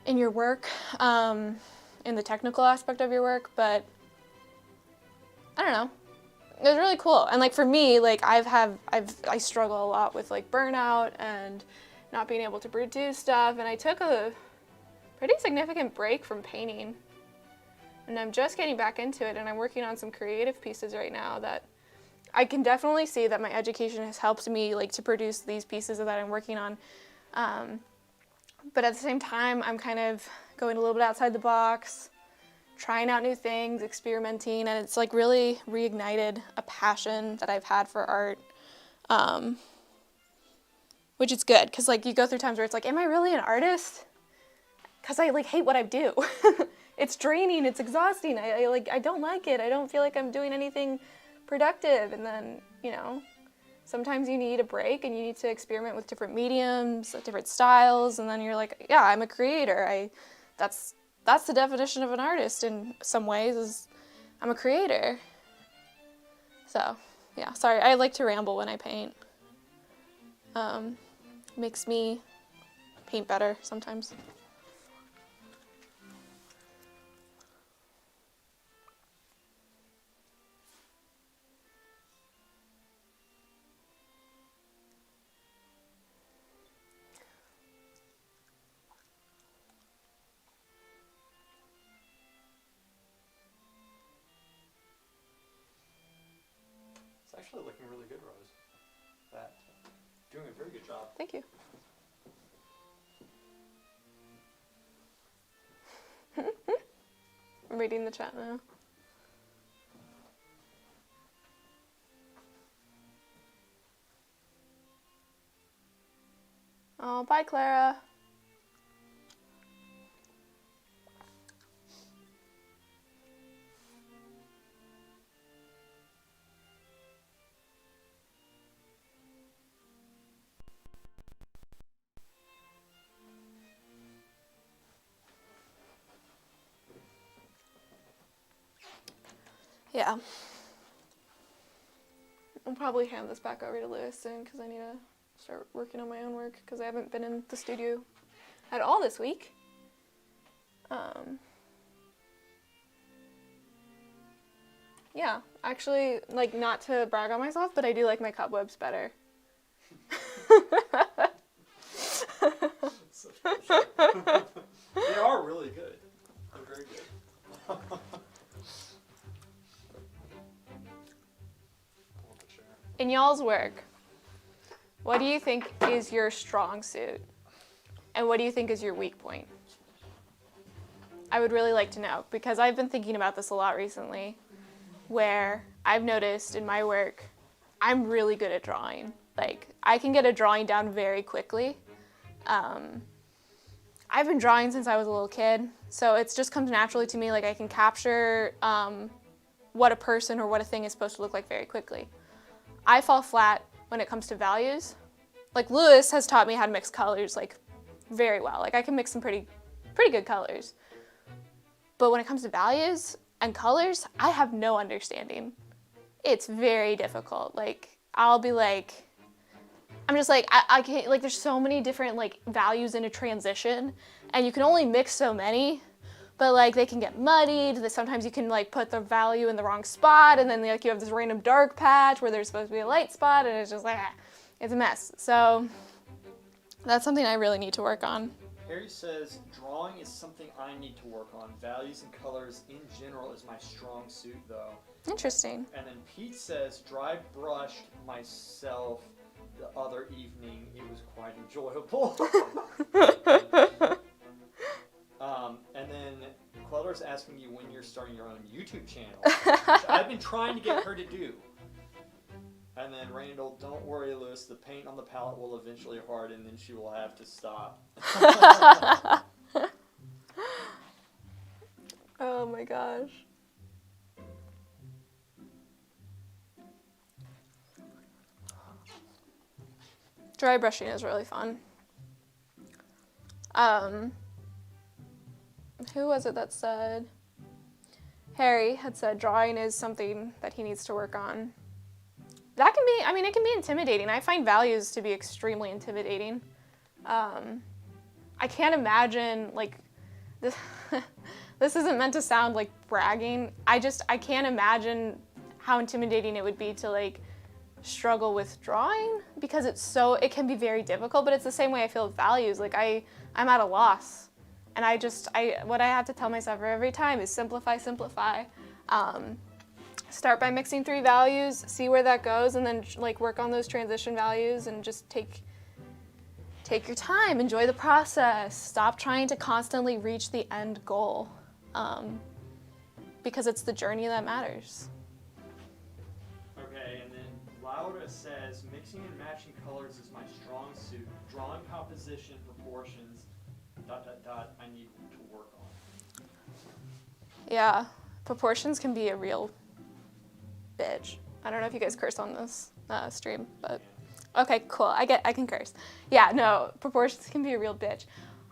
in your work, in the technical aspect of your work. But I don't know. It was really cool. And like for me, like I struggle a lot with like burnout and not being able to produce stuff, and I took a pretty significant break from painting. And I'm just getting back into it, and I'm working on some creative pieces right now that I can definitely see that my education has helped me like to produce these pieces that I'm working on. But at the same time, I'm kind of going a little bit outside the box, trying out new things, experimenting, and it's like really reignited a passion that I've had for art, which is good, because like you go through times where it's like, am I really an artist? Because I like hate what I do. It's draining, it's exhausting, I don't like it, I don't feel like I'm doing anything productive. And then, sometimes you need a break and you need to experiment with different mediums, different styles, and then you're like, yeah, I'm a creator. That's the definition of an artist in some ways, is I'm a creator. So, yeah, sorry, I like to ramble when I paint. Makes me paint better sometimes. It's actually looking really good, Rose. Doing a very good job. Thank you. I'm reading the chat now. Oh, bye, Clara. Yeah. I'll probably hand this back over to Lewis soon because I need to start working on my own work because I haven't been in the studio at all this week. Yeah, actually, like, not to brag on myself, but I do like my cobwebs better. They are really good. They're very good. In y'all's work, what do you think is your strong suit? And what do you think is your weak point? I would really like to know because I've been thinking about this a lot recently where I've noticed in my work, I'm really good at drawing. Like, I can get a drawing down very quickly. I've been drawing since I was a little kid, so it just comes naturally to me. Like, I can capture what a person or what a thing is supposed to look like very quickly. I fall flat when it comes to values. Like, Lewis has taught me how to mix colors, like, very well. Like, I can mix some pretty good colors. But when it comes to values and colors, I have no understanding. It's very difficult. Like, I'll be like, I'm just like, I can't, like, there's so many different, like, values in a transition, and you can only mix so many, but, like, they can get muddied. That sometimes you can, like, put the value in the wrong spot, and then, like, you have this random dark patch where there's supposed to be a light spot, and it's just like, it's a mess. So that's something I really need to work on. Harry says, drawing is something I need to work on. Values and colors in general is my strong suit, though. Interesting. And then Pete says, dry brushed myself the other evening. It was quite enjoyable. And then Queller's asking you when you're starting your own YouTube channel, which I've been trying to get her to do. And then Randall, don't worry, Lewis, the paint on the palette will eventually harden and then she will have to stop. Oh my gosh. Dry brushing is really fun. Who was it that said? Harry had said drawing is something that he needs to work on. That can be, I mean, it can be intimidating. I find values to be extremely intimidating. I can't imagine, like, this, this isn't meant to sound like bragging. I can't imagine how intimidating it would be to, like, struggle with drawing because it can be very difficult, but it's the same way I feel with values. Like, I'm at a loss. And what I have to tell myself every time is simplify, simplify. Start by mixing 3 values, see where that goes, and then, like, work on those transition values and just take your time, enjoy the process. Stop trying to constantly reach the end goal, because it's the journey that matters. Okay, and then Laura says, mixing and matching colors is my strong suit. Drawing composition, proportions, ... I need to work on. Yeah, proportions can be a real bitch. I don't know if you guys curse on this stream, but okay, cool. I can curse. Yeah, no, proportions can be a real bitch.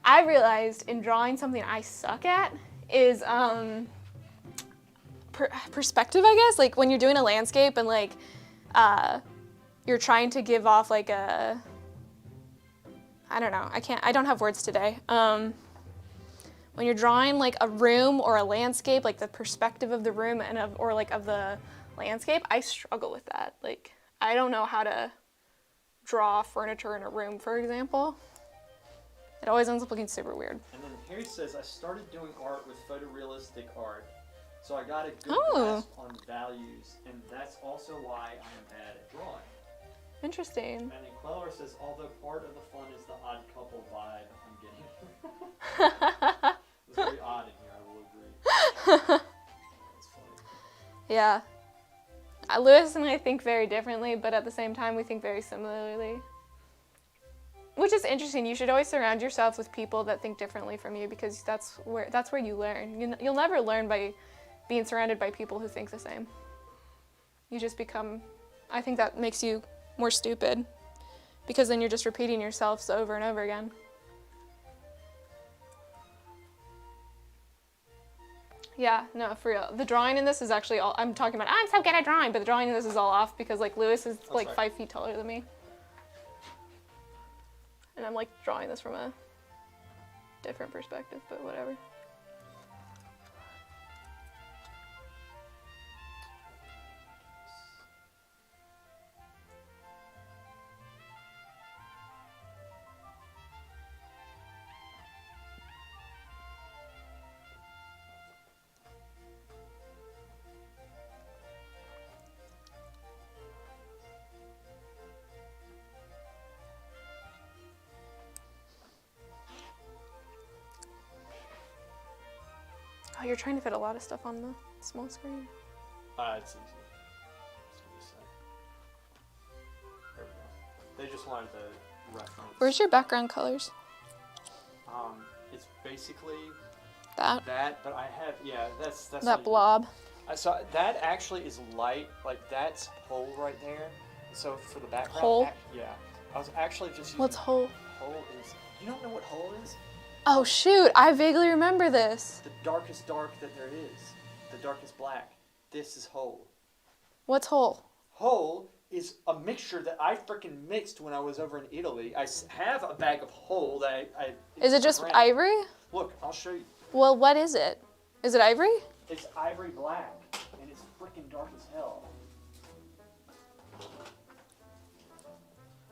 I realized in drawing something I suck at is perspective, I guess. Like, when you're doing a landscape and, like, you're trying to give off, like, I don't know. I don't have words today. When you're drawing, like, a room or a landscape, like the perspective of the room and of the landscape, I struggle with that. Like, I don't know how to draw furniture in a room, for example. It always ends up looking super weird. And then Harry says, I started doing art with photorealistic art, so I got a good grasp on values, and that's also why I am bad at drawing. Interesting. And then Queller says, although part of the fun is the odd couple vibe I'm getting. It's very odd in here, I will agree. That's funny. Yeah. Lewis and I think very differently, but at the same time, we think very similarly. Which is interesting. You should always surround yourself with people that think differently from you, because that's where you learn. You'll never learn by being surrounded by people who think the same. You just become, I think that makes you more stupid, because then you're just repeating yourself over and over again. Yeah, no, for real. The drawing in this is actually all, I'm talking about, I'm so good at drawing, but the drawing in this is all off because like Lewis is like right. 5 feet taller than me. And I'm like drawing this from a different perspective, but whatever. Oh, you're trying to fit a lot of stuff on the small screen. It's easy. It's easy. There we go. They just wanted the reference. Where's your background colors? It's basically That but I have, yeah, that's that like, blob. So that actually is light, like that's whole right there. So for the background, Whole? Yeah, I was actually just using. What's whole? Whole is. You don't know what whole is? Oh shoot, I vaguely remember this. The darkest dark that there is, the darkest black. This is whole. What's whole? Whole is a mixture that I freaking mixed when I was over in Italy. I have a bag of whole that I Is it just brand. ivory? Look, I'll show you. Well, what is it? Is it ivory? It's ivory black, and it's freaking dark as hell.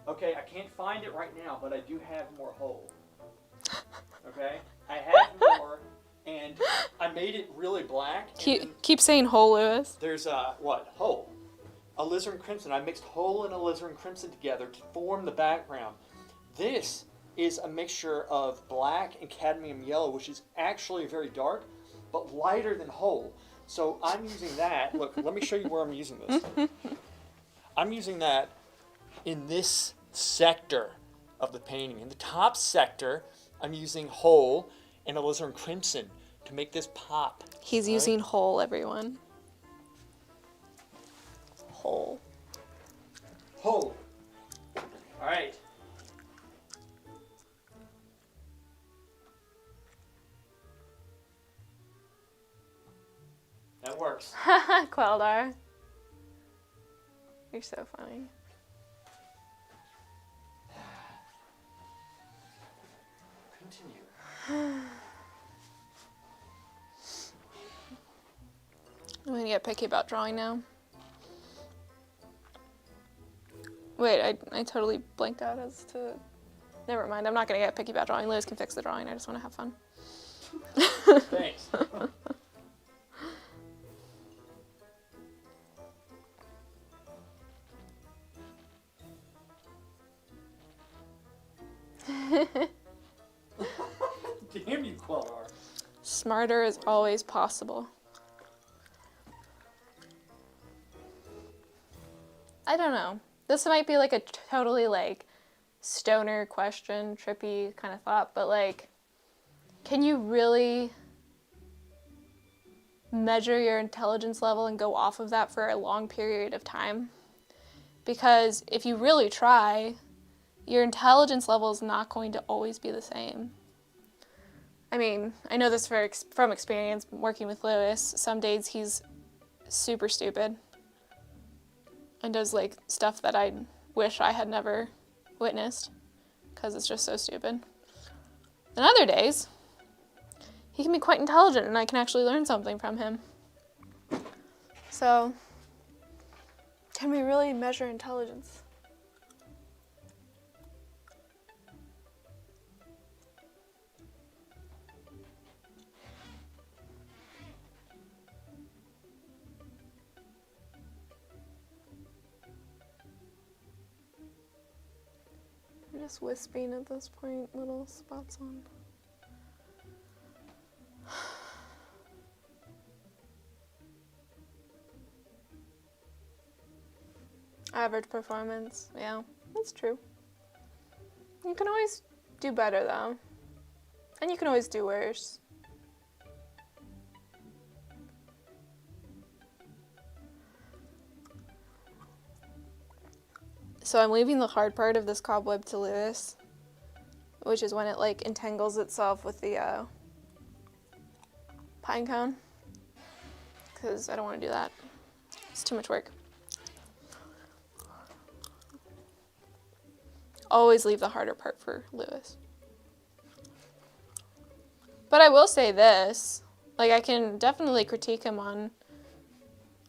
Okay, I can't find it right now, but I do have more whole. Okay, I have more, and I made it really black. Keep saying whole, Lewis. There's what? Whole. Alizarin crimson. I mixed whole and alizarin crimson together to form the background. This is a mixture of black and cadmium yellow, which is actually very dark, but lighter than whole. So I'm using that. Look, let me show you where I'm using this. I'm using that in this sector of the painting. In the top sector, I'm using whole and alizarin crimson to make this pop. He's using whole, everyone. Whole. Whole. All right. That works. Queldar. You're so funny. Continue. I'm gonna get picky about drawing now. Wait, I totally blanked out as to... Never mind, I'm not gonna get picky about drawing. Liz can fix the drawing, I just wanna have fun. Thanks. Damn you, Quellar. Smarter is always possible. I don't know. This might be like a totally like stoner question, trippy kind of thought, but like, can you really measure your intelligence level and go off of that for a long period of time? Because if you really try, your intelligence level is not going to always be the same. I mean, I know this from experience working with Lewis. Some days he's super stupid and does like stuff that I wish I had never witnessed because it's just so stupid. And other days, he can be quite intelligent and I can actually learn something from him. So, can we really measure intelligence? I'm just wisping at this point, little spots on. Average performance, yeah, that's true. You can always do better though. And you can always do worse. So I'm leaving the hard part of this cobweb to Lewis, which is when it like entangles itself with the pine cone, because I don't want to do that. It's too much work. Always leave the harder part for Lewis. But I will say this, like I can definitely critique him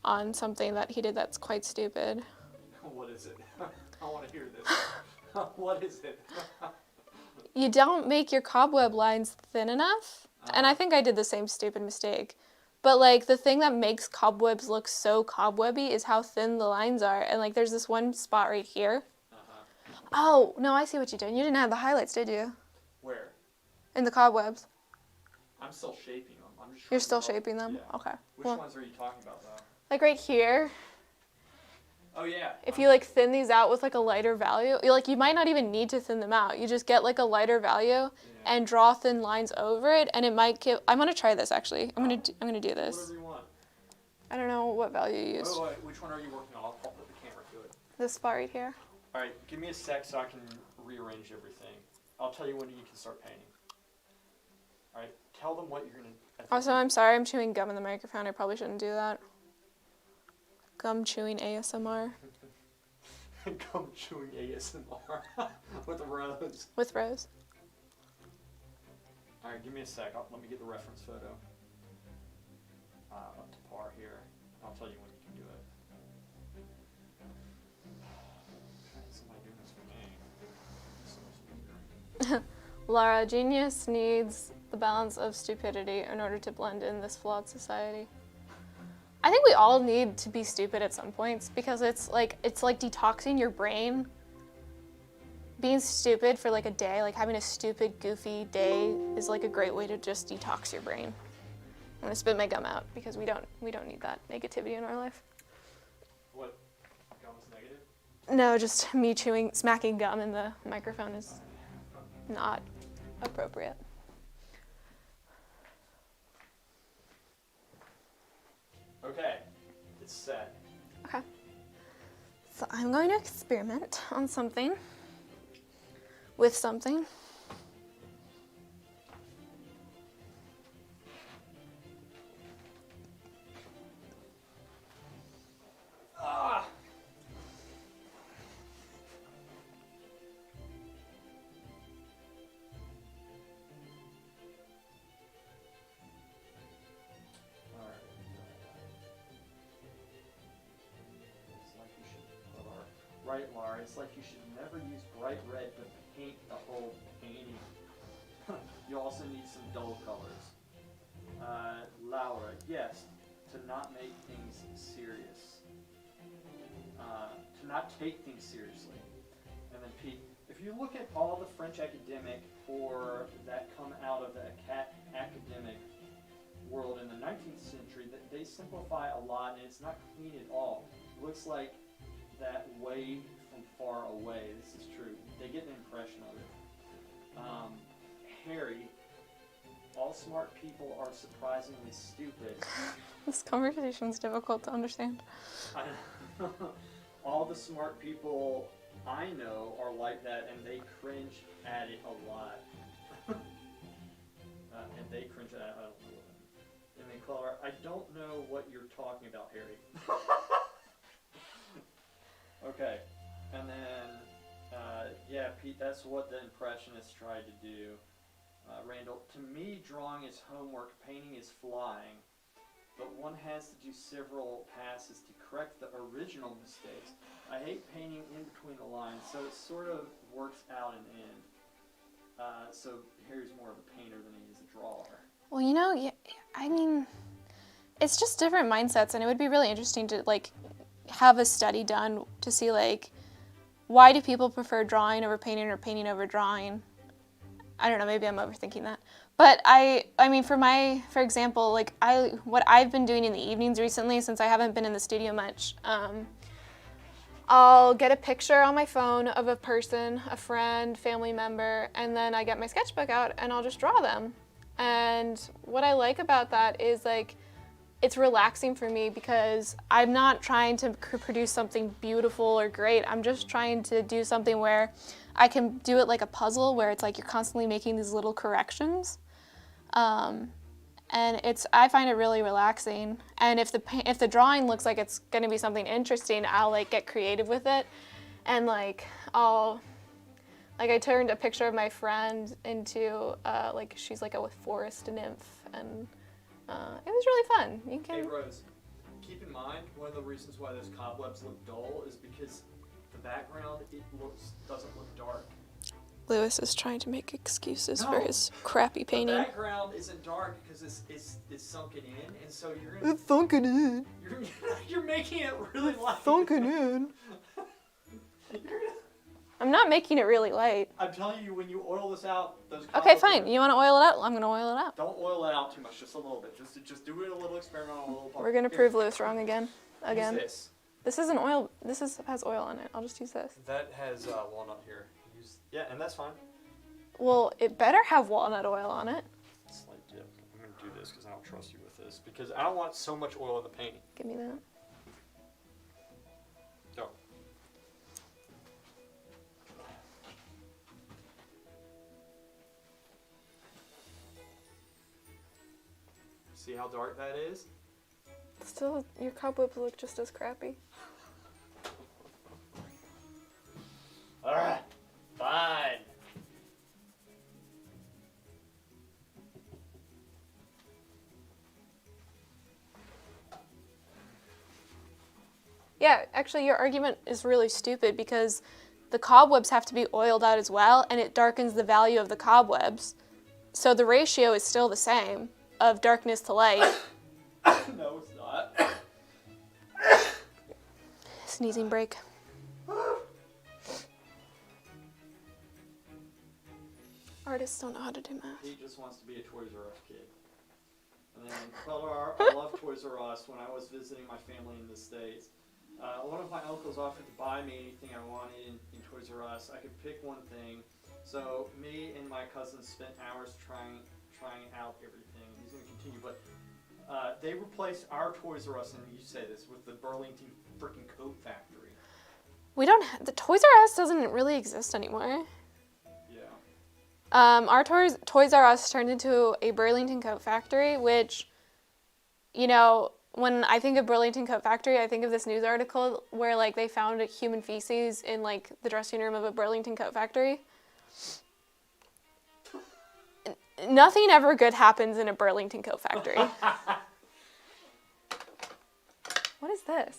on something that he did that's quite stupid. What is it? I want to hear this. What is it? You don't make your cobweb lines thin enough. And I think I did the same stupid mistake. But like the thing that makes cobwebs look so cobwebby is how thin the lines are. And like there's this one spot right here. Oh, no, I see what you did. You didn't have the highlights, did you? Where? In the cobwebs. I'm still shaping them. I'm just You're still shaping them? Yeah. Okay. Which ones are you talking about, though? Like right here. Oh, yeah. If you like thin these out with like a lighter value, you might not even need to thin them out. You just get like a lighter value and draw thin lines over it, and it might give. I'm gonna try this actually. I'm gonna do this. Whatever you want. I don't know what value you used. Oh, wait, which one are you working on? I'll put the camera to it. This spot right here. All right, give me a sec so I can rearrange everything. I'll tell you when you can start painting. All right, tell them what you're gonna. Also, I'm sorry, I'm chewing gum in the microphone. I probably shouldn't do that. Gum chewing ASMR. Gum chewing ASMR with Rose. With Rose. All right, give me a sec. Let me get the reference photo up to par here. I'll tell you when you can do it. Somebody doing this for me. Lara, genius needs the balance of stupidity in order to blend in this flawed society. I think we all need to be stupid at some points because it's like detoxing your brain. Being stupid for like a day, like having a stupid, goofy day is like a great way to just detox your brain. I'm gonna spit my gum out because we don't need that negativity in our life. What? Gum is negative? No, just me smacking gum in the microphone is not appropriate. Okay, it's set. Okay. So I'm going to experiment on something. With something. Ah! Right, Laura, it's like you should never use bright red to paint the whole painting. You also need some dull colors. Laura, yes, to not make things serious. To not take things seriously. And then Pete, if you look at all the French academic or that come out of the academic world in the 19th century, they simplify a lot and it's not clean at all. It looks like that way from far away. This is true. They get an impression of it. Harry, all smart people are surprisingly stupid. This conversation is difficult to understand. All the smart people I know are like that, and they cringe at it a lot. And they cringe at it. I don't know what that means. And then Clara, I don't know what you're talking about, Harry. Okay, and then, yeah, Pete, that's what the Impressionists tried to do. Randall, to me, drawing is homework, painting is flying, but one has to do several passes to correct the original mistakes. I hate painting in between the lines, so it sort of works out in the end. So Harry's more of a painter than he is a drawer. Well, yeah, I mean, it's just different mindsets, and it would be really interesting to, have a study done to see, why do people prefer drawing over painting or painting over drawing? I don't know, maybe I'm overthinking that. But I mean, for example, what I've been doing in the evenings recently, since I haven't been in the studio much, I'll get a picture on my phone of a person, a friend, family member, and then I get my sketchbook out and I'll just draw them. And what I like about that is like, it's relaxing for me because I'm not trying to produce something beautiful or great. I'm just trying to do something where I can do it like a puzzle where it's like you're constantly making these little corrections. And I find it really relaxing. And if the drawing looks like it's gonna be something interesting, I'll like get creative with it. And like I turned a picture of my friend into like she's like a forest nymph, and it was really fun. You can. Hey Rose, keep in mind one of the reasons why those cobwebs look dull is because the background doesn't look dark. Lewis is trying to make excuses for No. his crappy painting. The background isn't dark because it's sunken in, and so you're gonna. It's sunken in. You're making it really light. Sunken in. I'm not making it really light. I'm telling you, when you oil this out, those. Okay, cobwebs fine. You want to oil it out? I'm gonna oil it out. Don't oil it out too much, just a little bit. Just do it a little experimental, a little part. We're gonna prove Lewis wrong again. Use this. This isn't oil. Has oil on it. I'll just use this. That has walnut here. Yeah, and that's fine. Well, it better have walnut oil on it. Slight dip. I'm gonna do this because I don't trust you with this because I don't want so much oil in the painting. Give me that. Go. See how dark that is? Still, your cobwebs look just as crappy. Alright, fine. Yeah, actually, your argument is really stupid because the cobwebs have to be oiled out as well, and it darkens the value of the cobwebs. So the ratio is still the same of darkness to light. No, it's not. Sneezing break. Artists don't know how to do math. He just wants to be a Toys R Us kid. And then, I love Toys R Us. When I was visiting my family in the States, one of my uncles offered to buy me anything I wanted in Toys R Us. I could pick one thing. So me and my cousins spent hours trying out everything. He's going to continue, but they replaced our Toys R Us, and you say this, with the Burlington freaking Coat Factory. The Toys R Us doesn't really exist anymore. Yeah. Our Toys R Us turned into a Burlington Coat Factory, which, you know, when I think of Burlington Coat Factory, I think of this news article where, like, they found human feces in, like, the dressing room of a Burlington Coat Factory. Nothing ever good happens in a Burlington Coat Factory. What is this?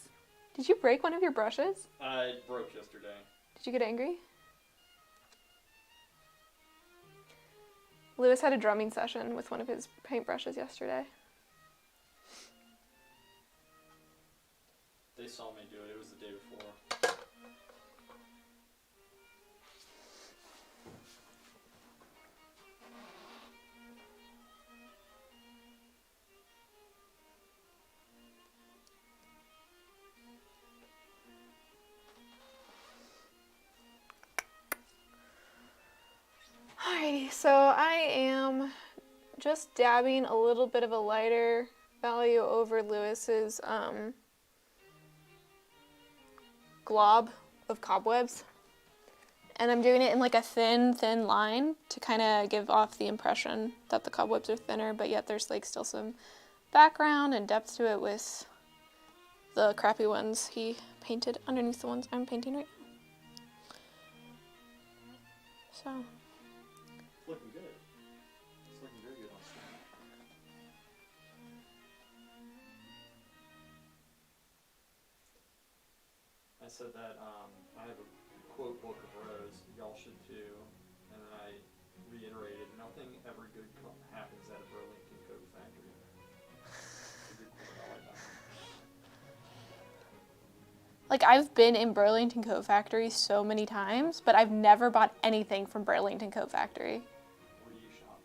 Did you break one of your brushes? It broke yesterday. Did you get angry? Lewis had a drumming session with one of his paintbrushes yesterday. They saw me do it. It was the day before. Alrighty, so I am just dabbing a little bit of a lighter value over Lewis's glob of cobwebs. And I'm doing it in like a thin line to kind of give off the impression that the cobwebs are thinner, but yet there's like still some background and depth to it with the crappy ones he painted underneath the ones I'm painting right now. So. It's looking good. It's looking very good on screen. I said that I have a quote book of Rose. Y'all should too. And then I reiterated, nothing ever good happens at a Burlington Coat Factory. It's a good quote. I like that one. Like, I've been in Burlington Coat Factory so many times, but I've never bought anything from Burlington Coat Factory. Where do you shop?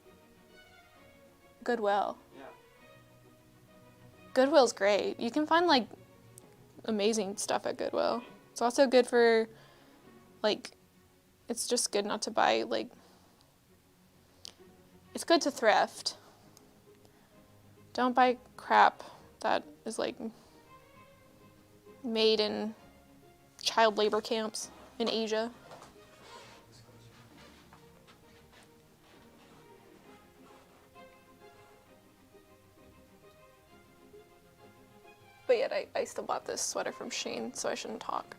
Goodwill. Yeah. Goodwill's great. You can find, like, amazing stuff at Goodwill. It's also good for, like, it's just good not to buy, like, it's good to thrift. Don't buy crap that is, like, made in child labor camps in Asia. But yet I still bought this sweater from Shein, so I shouldn't talk.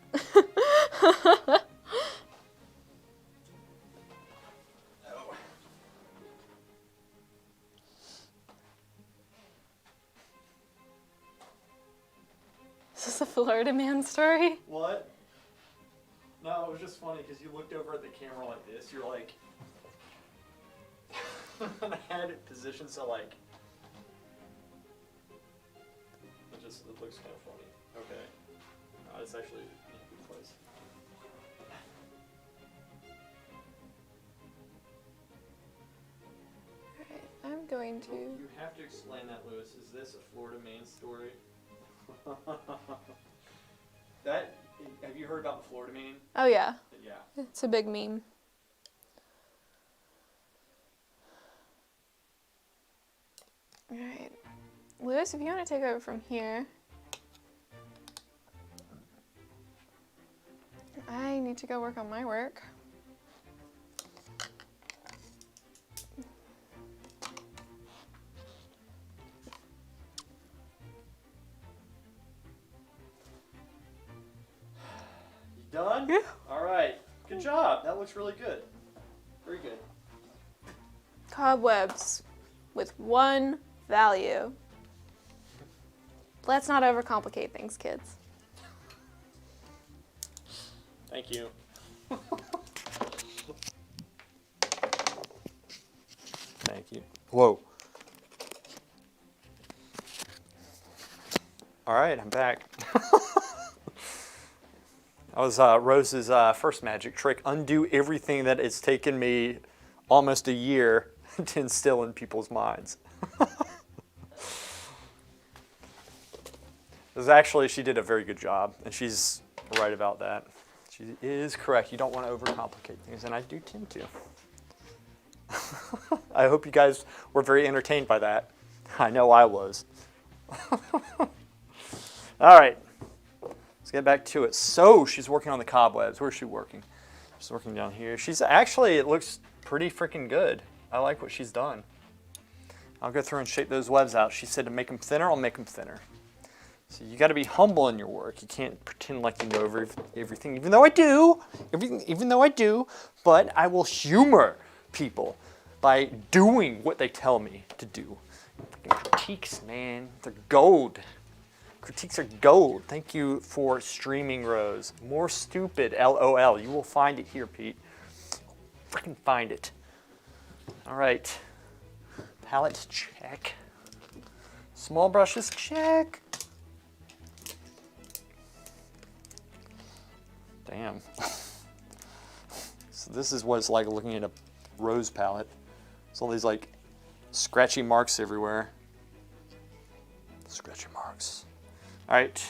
Is this a Florida man story? What? No, it was just funny because you looked over at the camera like this. You're like, I had it positioned so like, it looks kind of funny. Okay, it's actually in a good place. I'm going to. You have to explain that, Lewis. Is this a Florida man story? Have you heard about the Florida man? Oh yeah. Yeah. It's a big meme. Alright. Lewis, if you want to take over from here. I need to go work on my work. Done? Yeah. All right. Good job. That looks really good. Very good. Cobwebs with one value. Let's not overcomplicate things, kids. Thank you. Thank you. Whoa. All right, I'm back. That was Rose's first magic trick. Undo everything that it's taken me almost a year to instill in people's minds. She did a very good job, and she's right about that. She is correct. You don't want to overcomplicate things, and I do tend to. I hope you guys were very entertained by that. I know I was. All right. Let's get back to it. So she's working on the cobwebs. Where's she working? She's working down here. She's actually, it looks pretty freaking good. I like what she's done. I'll go through and shape those webs out. She said to make them thinner, I'll make them thinner. So you got to be humble in your work. You can't pretend like you know everything, even though I do. Even though I do, but I will humor people by doing what they tell me to do. Freaking critiques, man, they're gold. Critiques are gold. Thank you for streaming, Rose. More stupid, LOL. You will find it here, Pete. Freaking find it. All right. Palette, check. Small brushes, check. Damn. So this is what it's like looking at a Rose palette. It's all these like scratchy marks everywhere. Scratchy marks. All right.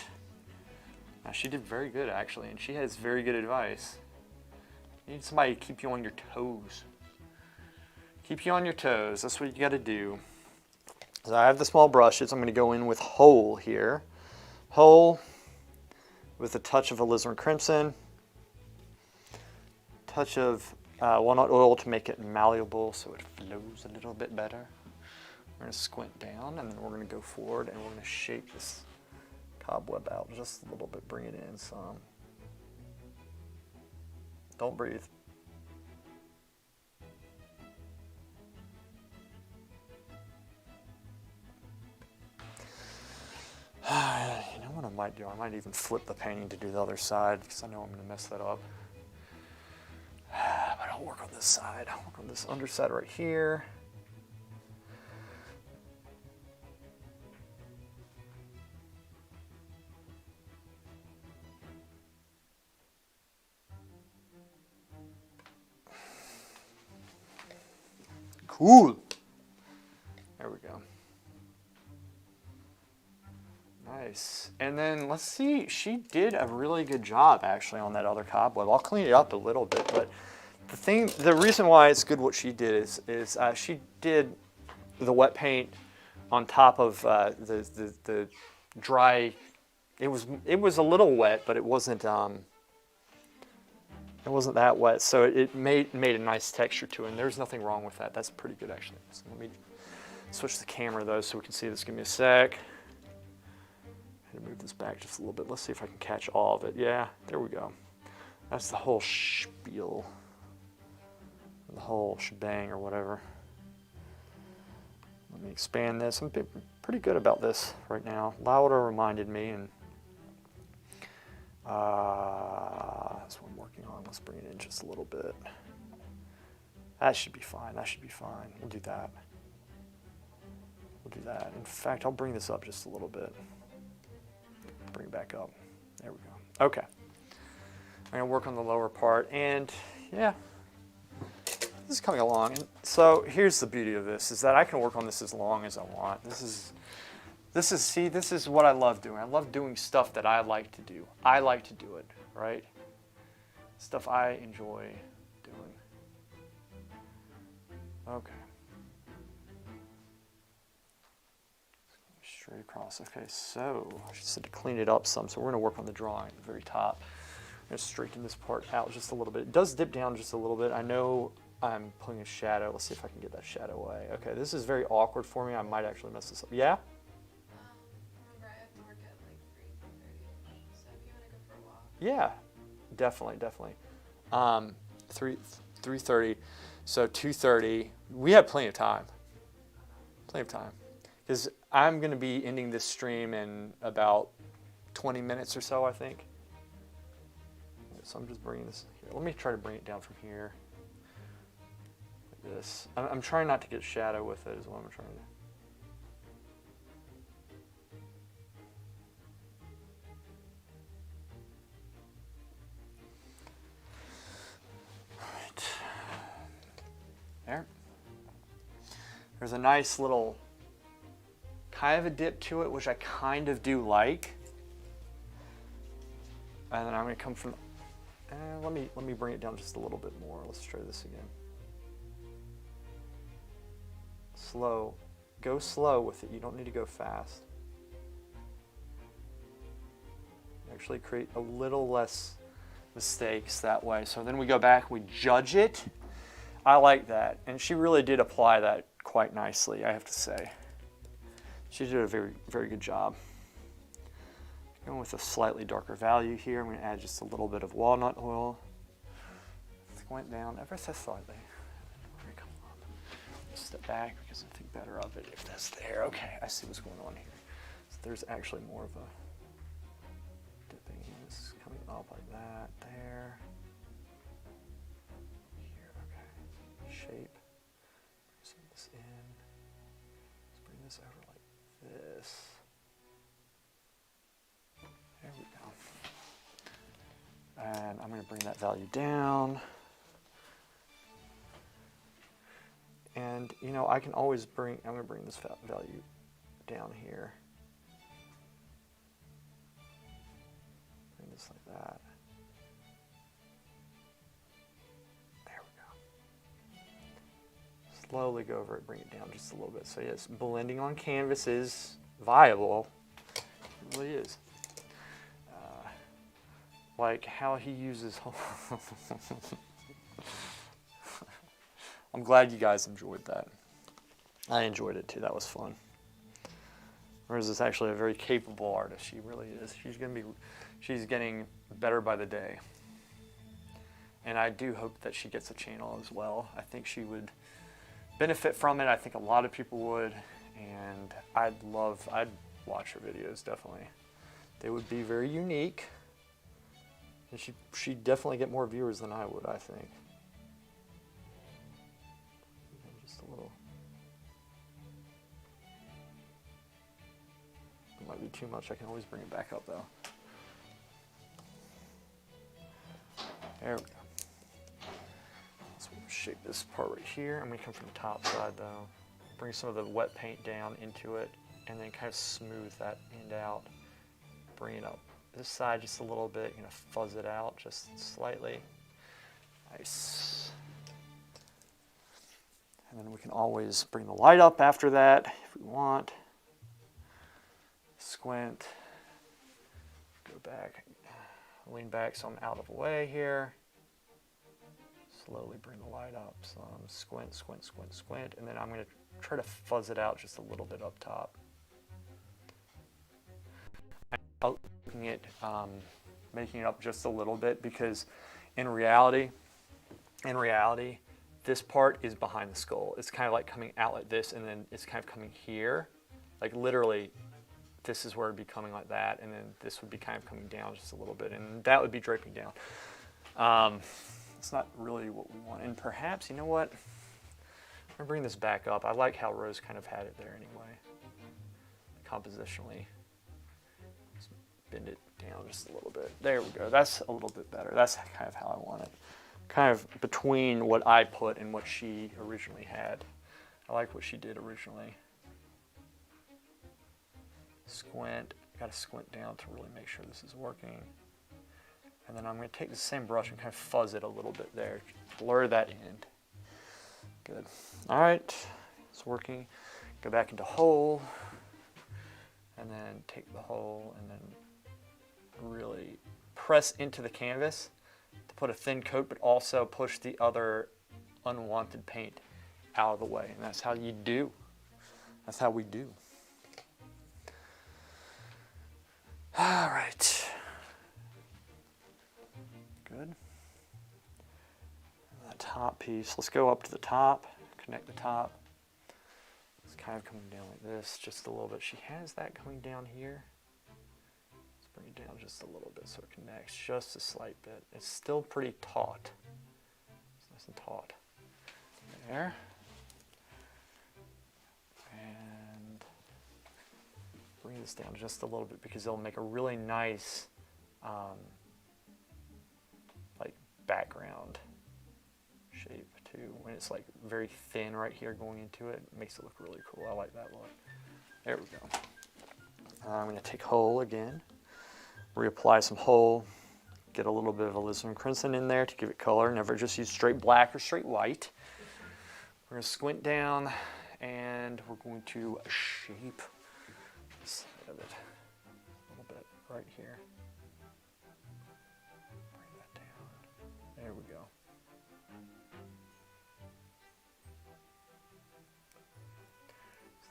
Now she did very good actually, and she has very good advice. You need somebody to keep you on your toes. Keep you on your toes. That's what you got to do. So I have the small brushes. I'm going to go in with Whole here. Whole with a touch of alizarin crimson. Touch of walnut oil to make it malleable so it flows a little bit better. We're going to squint down, and then we're going to go forward, and we're going to shape this cobweb out just a little bit, bring it in some. Don't breathe. You know what I might do? I might even flip the painting to do the other side because I know I'm going to mess that up. But I'll work on this side. I'll work on this underside right here. Cool. There we go. Nice. And then let's see, she did a really good job actually on that other cobweb. I'll clean it up a little bit, but the reason why it's good what she did is she did the wet paint on top of the dry. It was a little wet, but it wasn't that wet, so it made a nice texture to it. And there's nothing wrong with that. That's pretty good actually. So let me switch the camera though so we can see this. Give me a sec. I'm gonna move this back just a little bit. Let's see if I can catch all of it. Yeah, there we go. That's the whole spiel. The whole shebang or whatever. Let me expand this. I'm pretty good about this right now. Lauda reminded me, and that's what I'm working on. Let's bring it in just a little bit. That should be fine. That should be fine. We'll do that. We'll do that. In fact, I'll bring this up just a little bit. Bring it back up. There we go. Okay. I'm going to work on the lower part, and yeah, this is coming along. And so here's the beauty of this, is that I can work on this as long as I want. This is what I love doing. I love doing stuff that I like to do. I like to do it, right? Stuff I enjoy doing. Okay. Straight across. Okay, so I just had to clean it up some. So we're going to work on the drawing at the very top. I'm going to straighten this part out just a little bit. It does dip down just a little bit. I know I'm putting a shadow. Let's see if I can get that shadow away. Okay, this is very awkward for me. I might actually mess this up. Yeah? Remember, I have to work at like 3:30, so if you want to go for a walk. Yeah, definitely. 3:30. So 2:30. We have plenty of time. Plenty of time. Because I'm going to be ending this stream in about 20 minutes or so, I think. So I'm just bringing this here. Let me try to bring it down from here. Like this. I'm trying not to get shadow with it is what I'm trying to do. All right. There. There's a nice little kind of a dip to it, which I kind of do like. And then I'm going to come from, let me bring it down just a little bit more. Let's try this again. Slow. Go slow with it. You don't need to go fast. Actually create a little less mistakes that way. So then we go back, we judge it. I like that. And she really did apply that quite nicely, I have to say. She did a very, very good job. Going with a slightly darker value here. I'm going to add just a little bit of walnut oil. It went down ever so slightly. Come on. Step back because I think better of it if that's there. Okay, I see what's going on here. So there's actually more of a dipping. This is coming up like that. There. Here, okay. Shape. Bring this in. Let's bring this over like this. There we go. And I'm going to bring that value down. And, you know, I can always I'm going to bring this value down here. Bring this like that. There we go. Slowly go over it, bring it down just a little bit. So yes, blending on canvas is viable. It really is. Like how he uses. I'm glad you guys enjoyed that. I enjoyed it too. That was fun. Rose is actually a very capable artist. She really is. She's getting better by the day. And I do hope that she gets a channel as well. I think she would benefit from it. I think a lot of people would. And I'd watch her videos, definitely. They would be very unique. And she'd definitely get more viewers than I would, I think. Just a little. It might be too much. I can always bring it back up, though. There we go. So we'll shape this part right here. I'm going to come from the top side, though. Bring some of the wet paint down into it, and then kind of smooth that end out. bring it up this side just a little bit, you know, fuzz it out just slightly. Nice. And then we can always bring the light up after that if we want. Squint. Go back. Lean back so I'm out of the way here. Slowly bring the light up. So I'm squint, squint, squint, squint. And then I'm going to try to fuzz it out just a little bit up top. I'm making it up just a little bit because in reality, this part is behind the skull. It's kind of like coming out like this, and then it's kind of coming here. Like literally, this is where it'd be coming like that, and then this would be kind of coming down just a little bit, and that would be draping down. It's not really what we want. And perhaps, you know what? I'm gonna bring this back up. I like how Rose kind of had it there anyway. Compositionally. Just bend it down just a little bit. There we go. That's a little bit better. That's kind of how I want it. Kind of between what I put and what she originally had. I like what she did originally. Squint. Got to squint down to really make sure this is working. And then I'm going to take the same brush and kind of fuzz it a little bit there. Blur that end. Good. All right. It's working. Go back into hole. And then take the hole and then really press into the canvas to put a thin coat, but also push the other unwanted paint out of the way. And that's how you do. That's how we do. All right. Good. That top piece, let's go up to the top, connect the top. It's kind of coming down like this, just a little bit. She has that coming down here. Let's bring it down just a little bit so it connects just a slight bit. It's still pretty taut. It's nice and taut. There. And bring this down just a little bit because it'll make a really nice like background shape too. When it's like very thin right here going into it, it makes it look really cool. I like that look. There we go. I'm going to take Hole again, reapply some Hole, get a little bit of alizarin crimson in there to give it color. Never just use straight black or straight white. We're going to squint down and we're going to shape the side of it a little bit right here. Bring that down. There we go.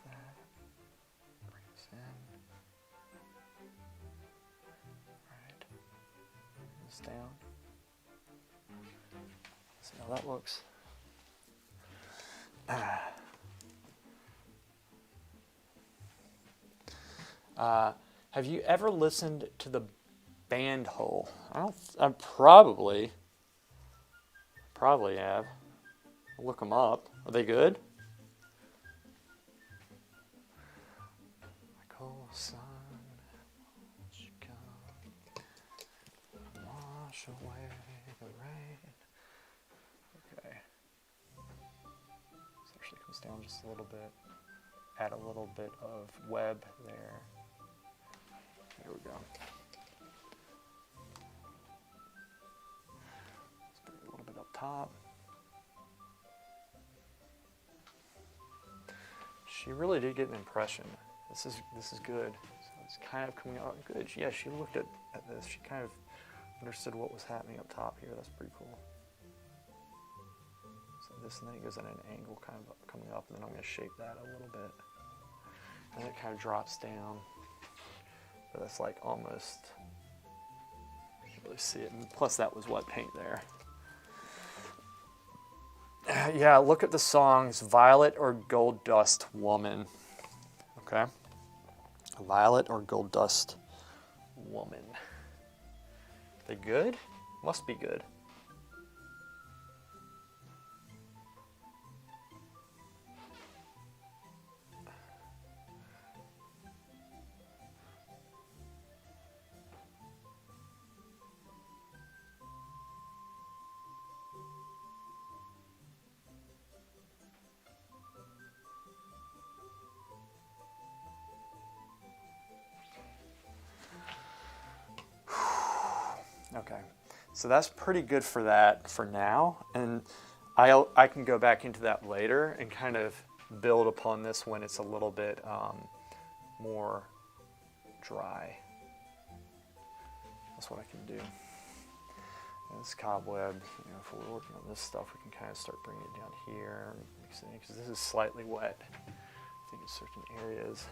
That. Bring this in. Right. Bring this down. See how that looks. Have you ever listened to the band Hole? I probably have. I'll look them up. Are they good? Michael, sun, won't you come wash away the rain? Okay. This actually comes down just a little bit. Add a little bit of web there. There we go. Let's bring it a little bit up top. She really did get an impression. This is good. So it's kind of coming out good. Yeah, she looked at this. She kind of understood what was happening up top here. That's pretty cool. So this, and then it goes at an angle kind of coming up, and then I'm going to shape that a little bit. And it kind of drops down. But that's like almost, you can really see it. And plus that was wet paint there. Yeah, look at the songs Violet or Gold Dust Woman. Okay. Violet or Gold Dust Woman. They good? Must be good. Okay, so that's pretty good for that for now, and I can go back into that later and kind of build upon this when it's a little bit more dry. That's what I can do. And this cobweb, you know, if we're working on this stuff, we can kind of start bringing it down here, because this is slightly wet, I think in certain areas.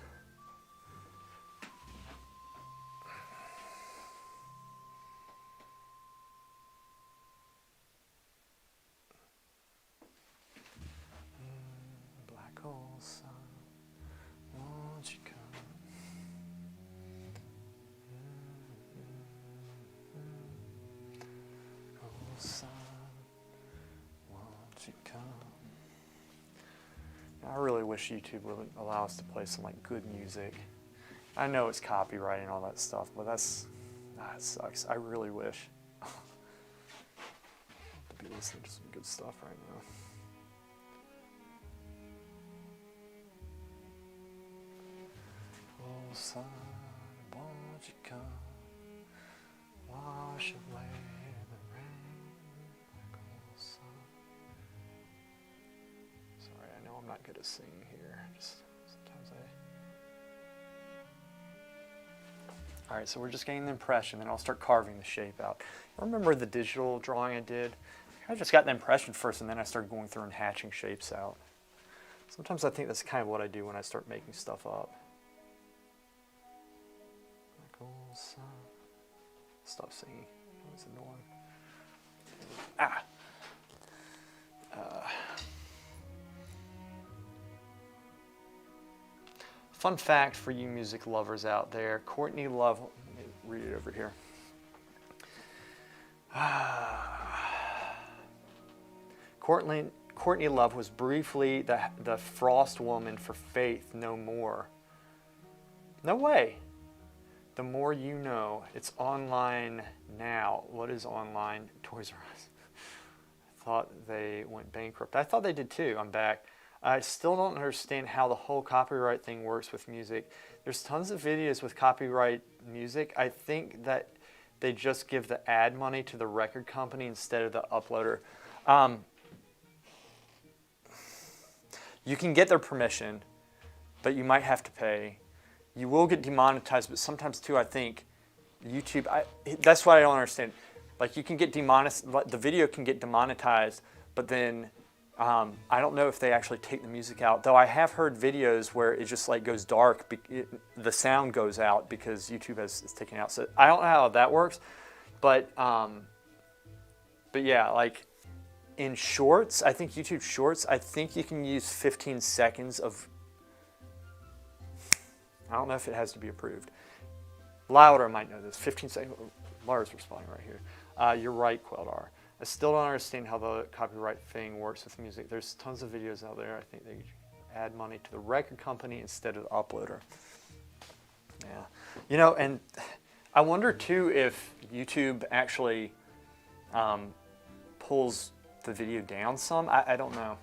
Black hole sun, won't you come? Sun, won't you come? I really wish YouTube would allow us to play some like good music. I know it's copyright and all that stuff, but that sucks. I really wish to be listening to some good stuff right now. Oh, sun, won't you come? Wash away the rain. Sorry, I know I'm not good at singing here. Just sometimes All right, so we're just getting the impression, then I'll start carving the shape out. Remember the digital drawing I did? I just got the impression first, and then I started going through and hatching shapes out. Sometimes I think that's kind of what I do when I start making stuff up. Stop singing. That's annoying. Ah. Fun fact for you music lovers out there, Courtney Love, let me read it over here. Courtney Love was briefly the Frost woman for Faith No More. No way. The More You Know. It's online now. What is online? Toys R Us. I thought they went bankrupt. I thought they did too. I'm back. I still don't understand how the whole copyright thing works with music. There's tons of videos with copyright music. I think that they just give the ad money to the record company instead of the uploader. You can get their permission, but you might have to pay. You will get demonetized, but sometimes too, I think YouTube, that's what I don't understand. Like you can get demonetized, the video can get demonetized, but then I don't know if they actually take the music out. Though I have heard videos where it just like goes dark, the sound goes out because YouTube is taken out. So I don't know how that works, but yeah, like in shorts, I think YouTube Shorts, I think you can use 15 seconds of, I don't know if it has to be approved. Louder might know this. 15 seconds. Lars responding right here. You're right, Queldar. I still don't understand how the copyright thing works with music. There's tons of videos out there. I think they add money to the record company instead of the uploader. Yeah. You know, and I wonder too if YouTube actually pulls the video down some. I don't know.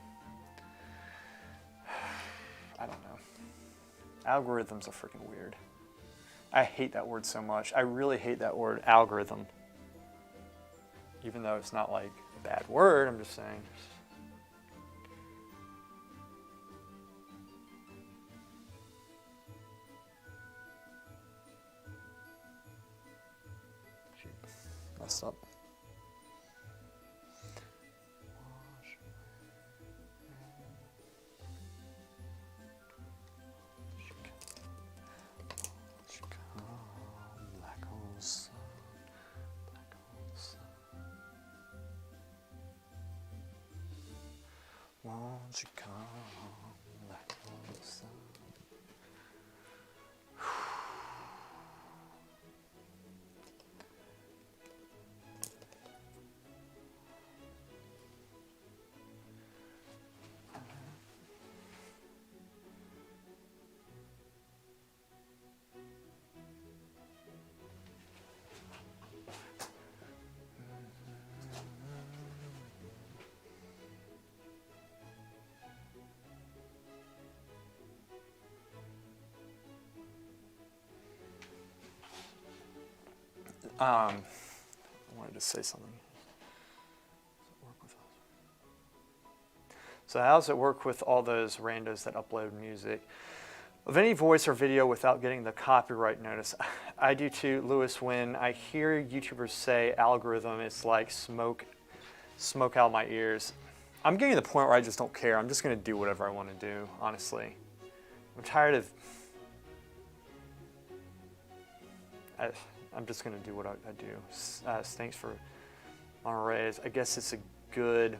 I don't know. Algorithms are freaking weird. I hate that word so much. I really hate that word, algorithm. Even though it's not like a bad word, I'm just saying. Shoot, messed up. Won't you come like the sun? I wanted say something. So how does it work with all those randos that upload music of any voice or video without getting the copyright notice? I do too, Lewis. When I hear YouTubers say algorithm, it's like smoke out my ears. I'm getting to the point where I just don't care. I'm just going to do whatever I want to do, honestly. I'm tired of... I'm just going to do what I do. Thanks for Monterey's. I guess it's a good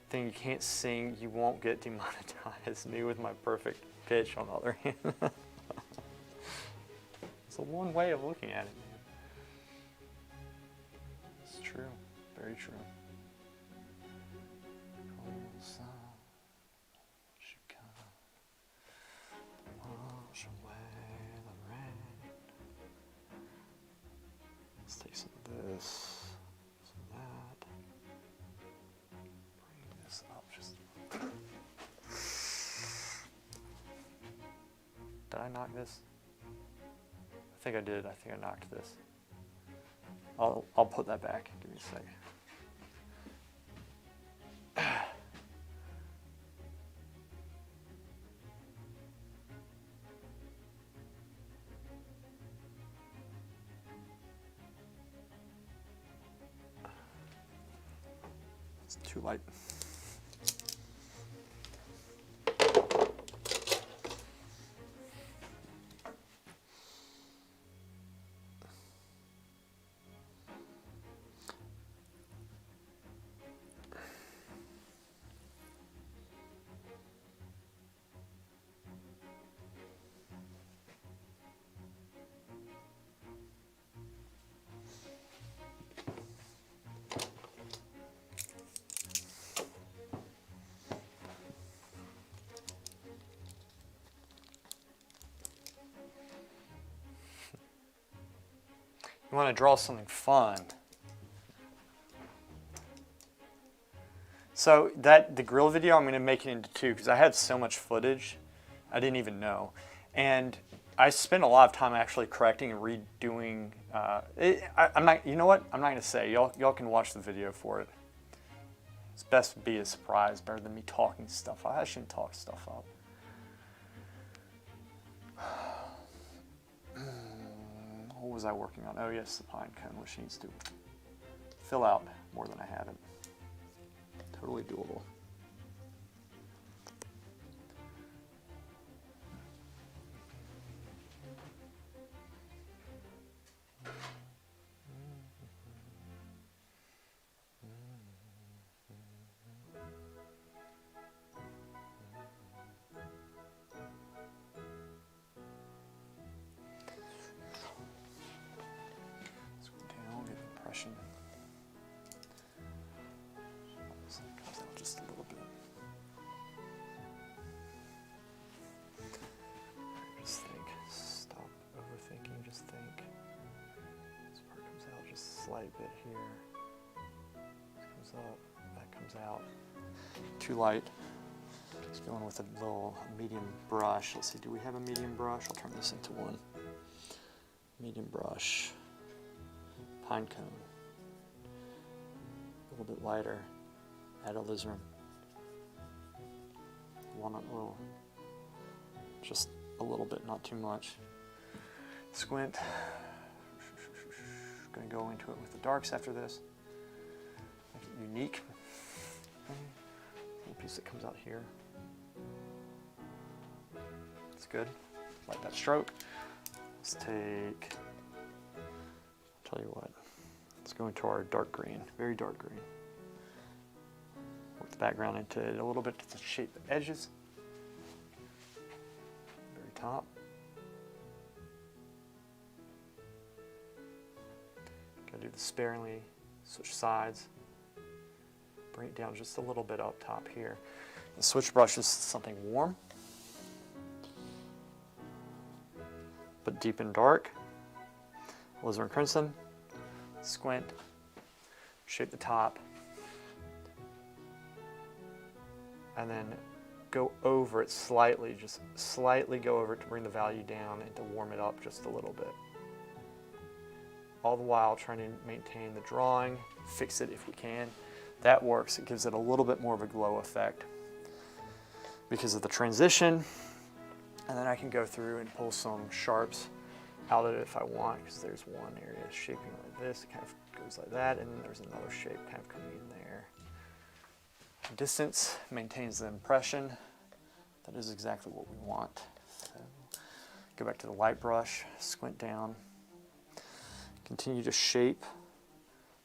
thing. You can't sing, you won't get demonetized. Me with my perfect pitch, on the other hand. It's a one way of looking at it, man. It's true. Very true. Wash away the rain. Let's take some of this, some of that. Bring this up just a little. Did I knock this? I think I did. I think I knocked this. I'll put that back. Give me a second. It's too light. You want to draw something fun. So the grill video, I'm going to make it into two because I had so much footage I didn't even know. And I spent a lot of time actually correcting and redoing. I'm not, you know what? I'm not going to say. Y'all can watch the video for it. It's best to be a surprise, better than me talking stuff. I shouldn't talk stuff up. What was I working on? Oh yes, the pine cone, which needs to fill out more than I had it. Totally doable. So it comes out just a little bit. Just think. Stop overthinking. Just think. This part comes out just a slight bit here. This comes up. That comes out. Too light. Just going with a little medium brush. Let's see. Do we have a medium brush? I'll turn this into one. Medium brush. Pine cone. A little bit lighter. Add alizarin. Walnut oil. Just a little bit, not too much. Squint. Gonna go into it with the darks after this. Make it unique. Little piece that comes out here. It's good. Like that stroke. Let's take. Tell you what. Let's go into our dark green, very dark green. Work the background into it a little bit to shape the edges. Very top. Gotta do this sparingly, switch sides. Bring it down just a little bit up top here. The switch brush is something warm, but deep and dark. Alizarin crimson. Squint, shape the top, and then go over it slightly, just slightly go over it to bring the value down and to warm it up just a little bit. all the while trying to maintain the drawing, fix it if we can. That works. It gives it a little bit more of a glow effect because of the transition. And then I can go through and pull some sharps out of it if I want, because there's one area shaping like this, it kind of goes like that, and then there's another shape kind of coming in there. Distance maintains the impression. That is exactly what we want. So go back to the light brush, squint down, continue to shape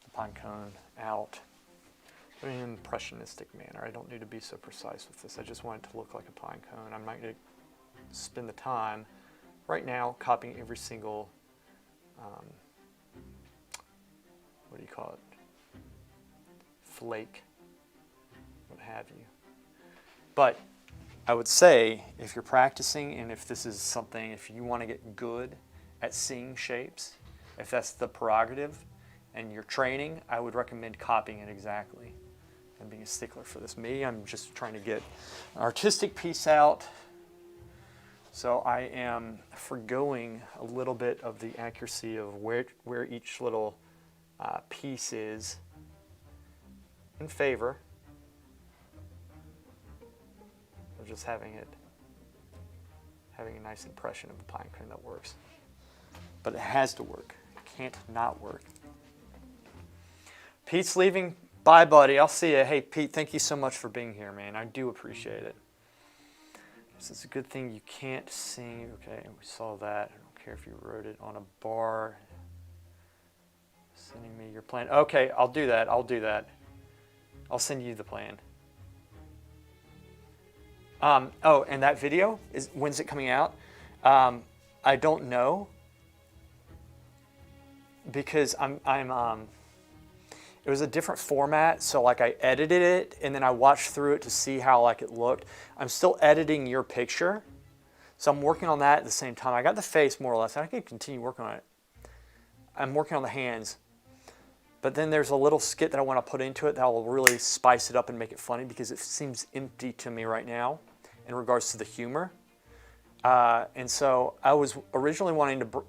the pine cone out in an impressionistic manner. I don't need to be so precise with this. I just want it to look like a pine cone. I'm not going to spend the time right now copying every single, what do you call it, flake, what have you. But I would say if you're practicing and if this is something, if you want to get good at seeing shapes, if that's the prerogative and you're training, I would recommend copying it exactly and being a stickler for this. Me, I'm just trying to get an artistic piece out. So I am forgoing a little bit of the accuracy of where each little piece is in favor of just having a nice impression of the pine cone that works. But it has to work. It can't not work. Pete's leaving. Bye, buddy. I'll see you. Hey, Pete, thank you so much for being here, man. I do appreciate it. It's a good thing you can't sing. Okay, we saw that. I don't care if you wrote it on a bar. Sending me your plan. Okay, I'll do that. I'll do that. I'll send you the plan. Oh, and that video, when's it coming out? I don't know, because it was a different format, so like I edited it and then I watched through it to see how like it looked. I'm still editing your picture, so I'm working on that at the same time. I got the face more or less, and I can continue working on it. I'm working on the hands, but then there's a little skit that I want to put into it that will really spice it up and make it funny, because it seems empty to me right now in regards to the humor. And so I was originally wanting to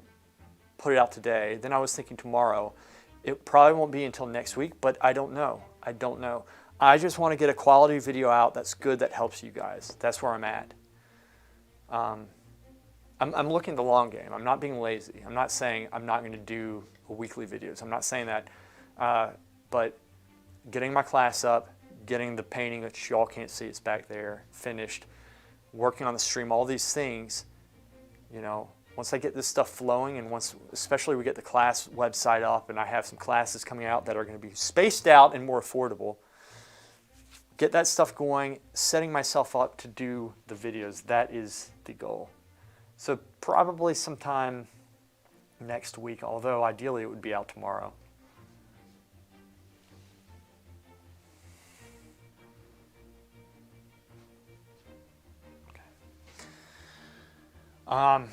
put it out today, then I was thinking tomorrow. It probably won't be until next week, but I don't know. I don't know. I just want to get a quality video out that's good, that helps you guys. That's where I'm at. I'm looking at the long game. I'm not being lazy. I'm not saying I'm not going to do weekly videos. I'm not saying that. But getting my class up, getting the painting that y'all can't see, it's back there, finished, working on the stream, all these things, you know, once I get this stuff flowing, and once, especially we get the class website up and I have some classes coming out that are going to be spaced out and more affordable, get that stuff going, setting myself up to do the videos, that is the goal. So probably sometime next week, although ideally it would be out tomorrow. Okay.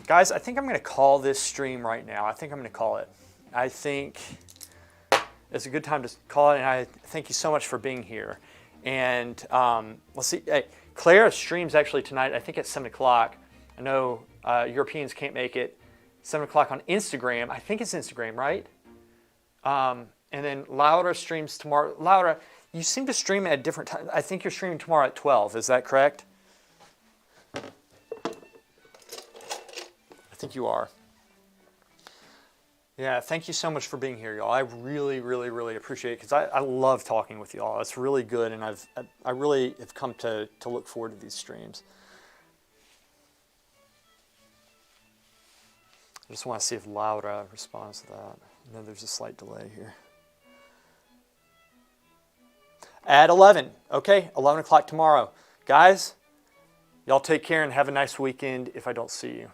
Guys, I think I'm going to call this stream right now. I think I'm going to call it. I think it's a good time to call it, and I thank you so much for being here. And let's see. Hey, Claire streams actually tonight, I think at 7 o'clock. I know Europeans can't make it. 7 o'clock on Instagram. I think it's Instagram, right? And then Laura streams tomorrow. Laura, you seem to stream at different times. I think you're streaming tomorrow at 12. Is that correct? I think you are. Yeah, thank you so much for being here, y'all. I really, really, really appreciate it, because I love talking with y'all. It's really good, and I really have come to look forward to these streams. I just want to see if Laura responds to that. I know there's a slight delay here. At 11. Okay, 11 o'clock tomorrow. Guys, y'all take care and have a nice weekend if I don't see you.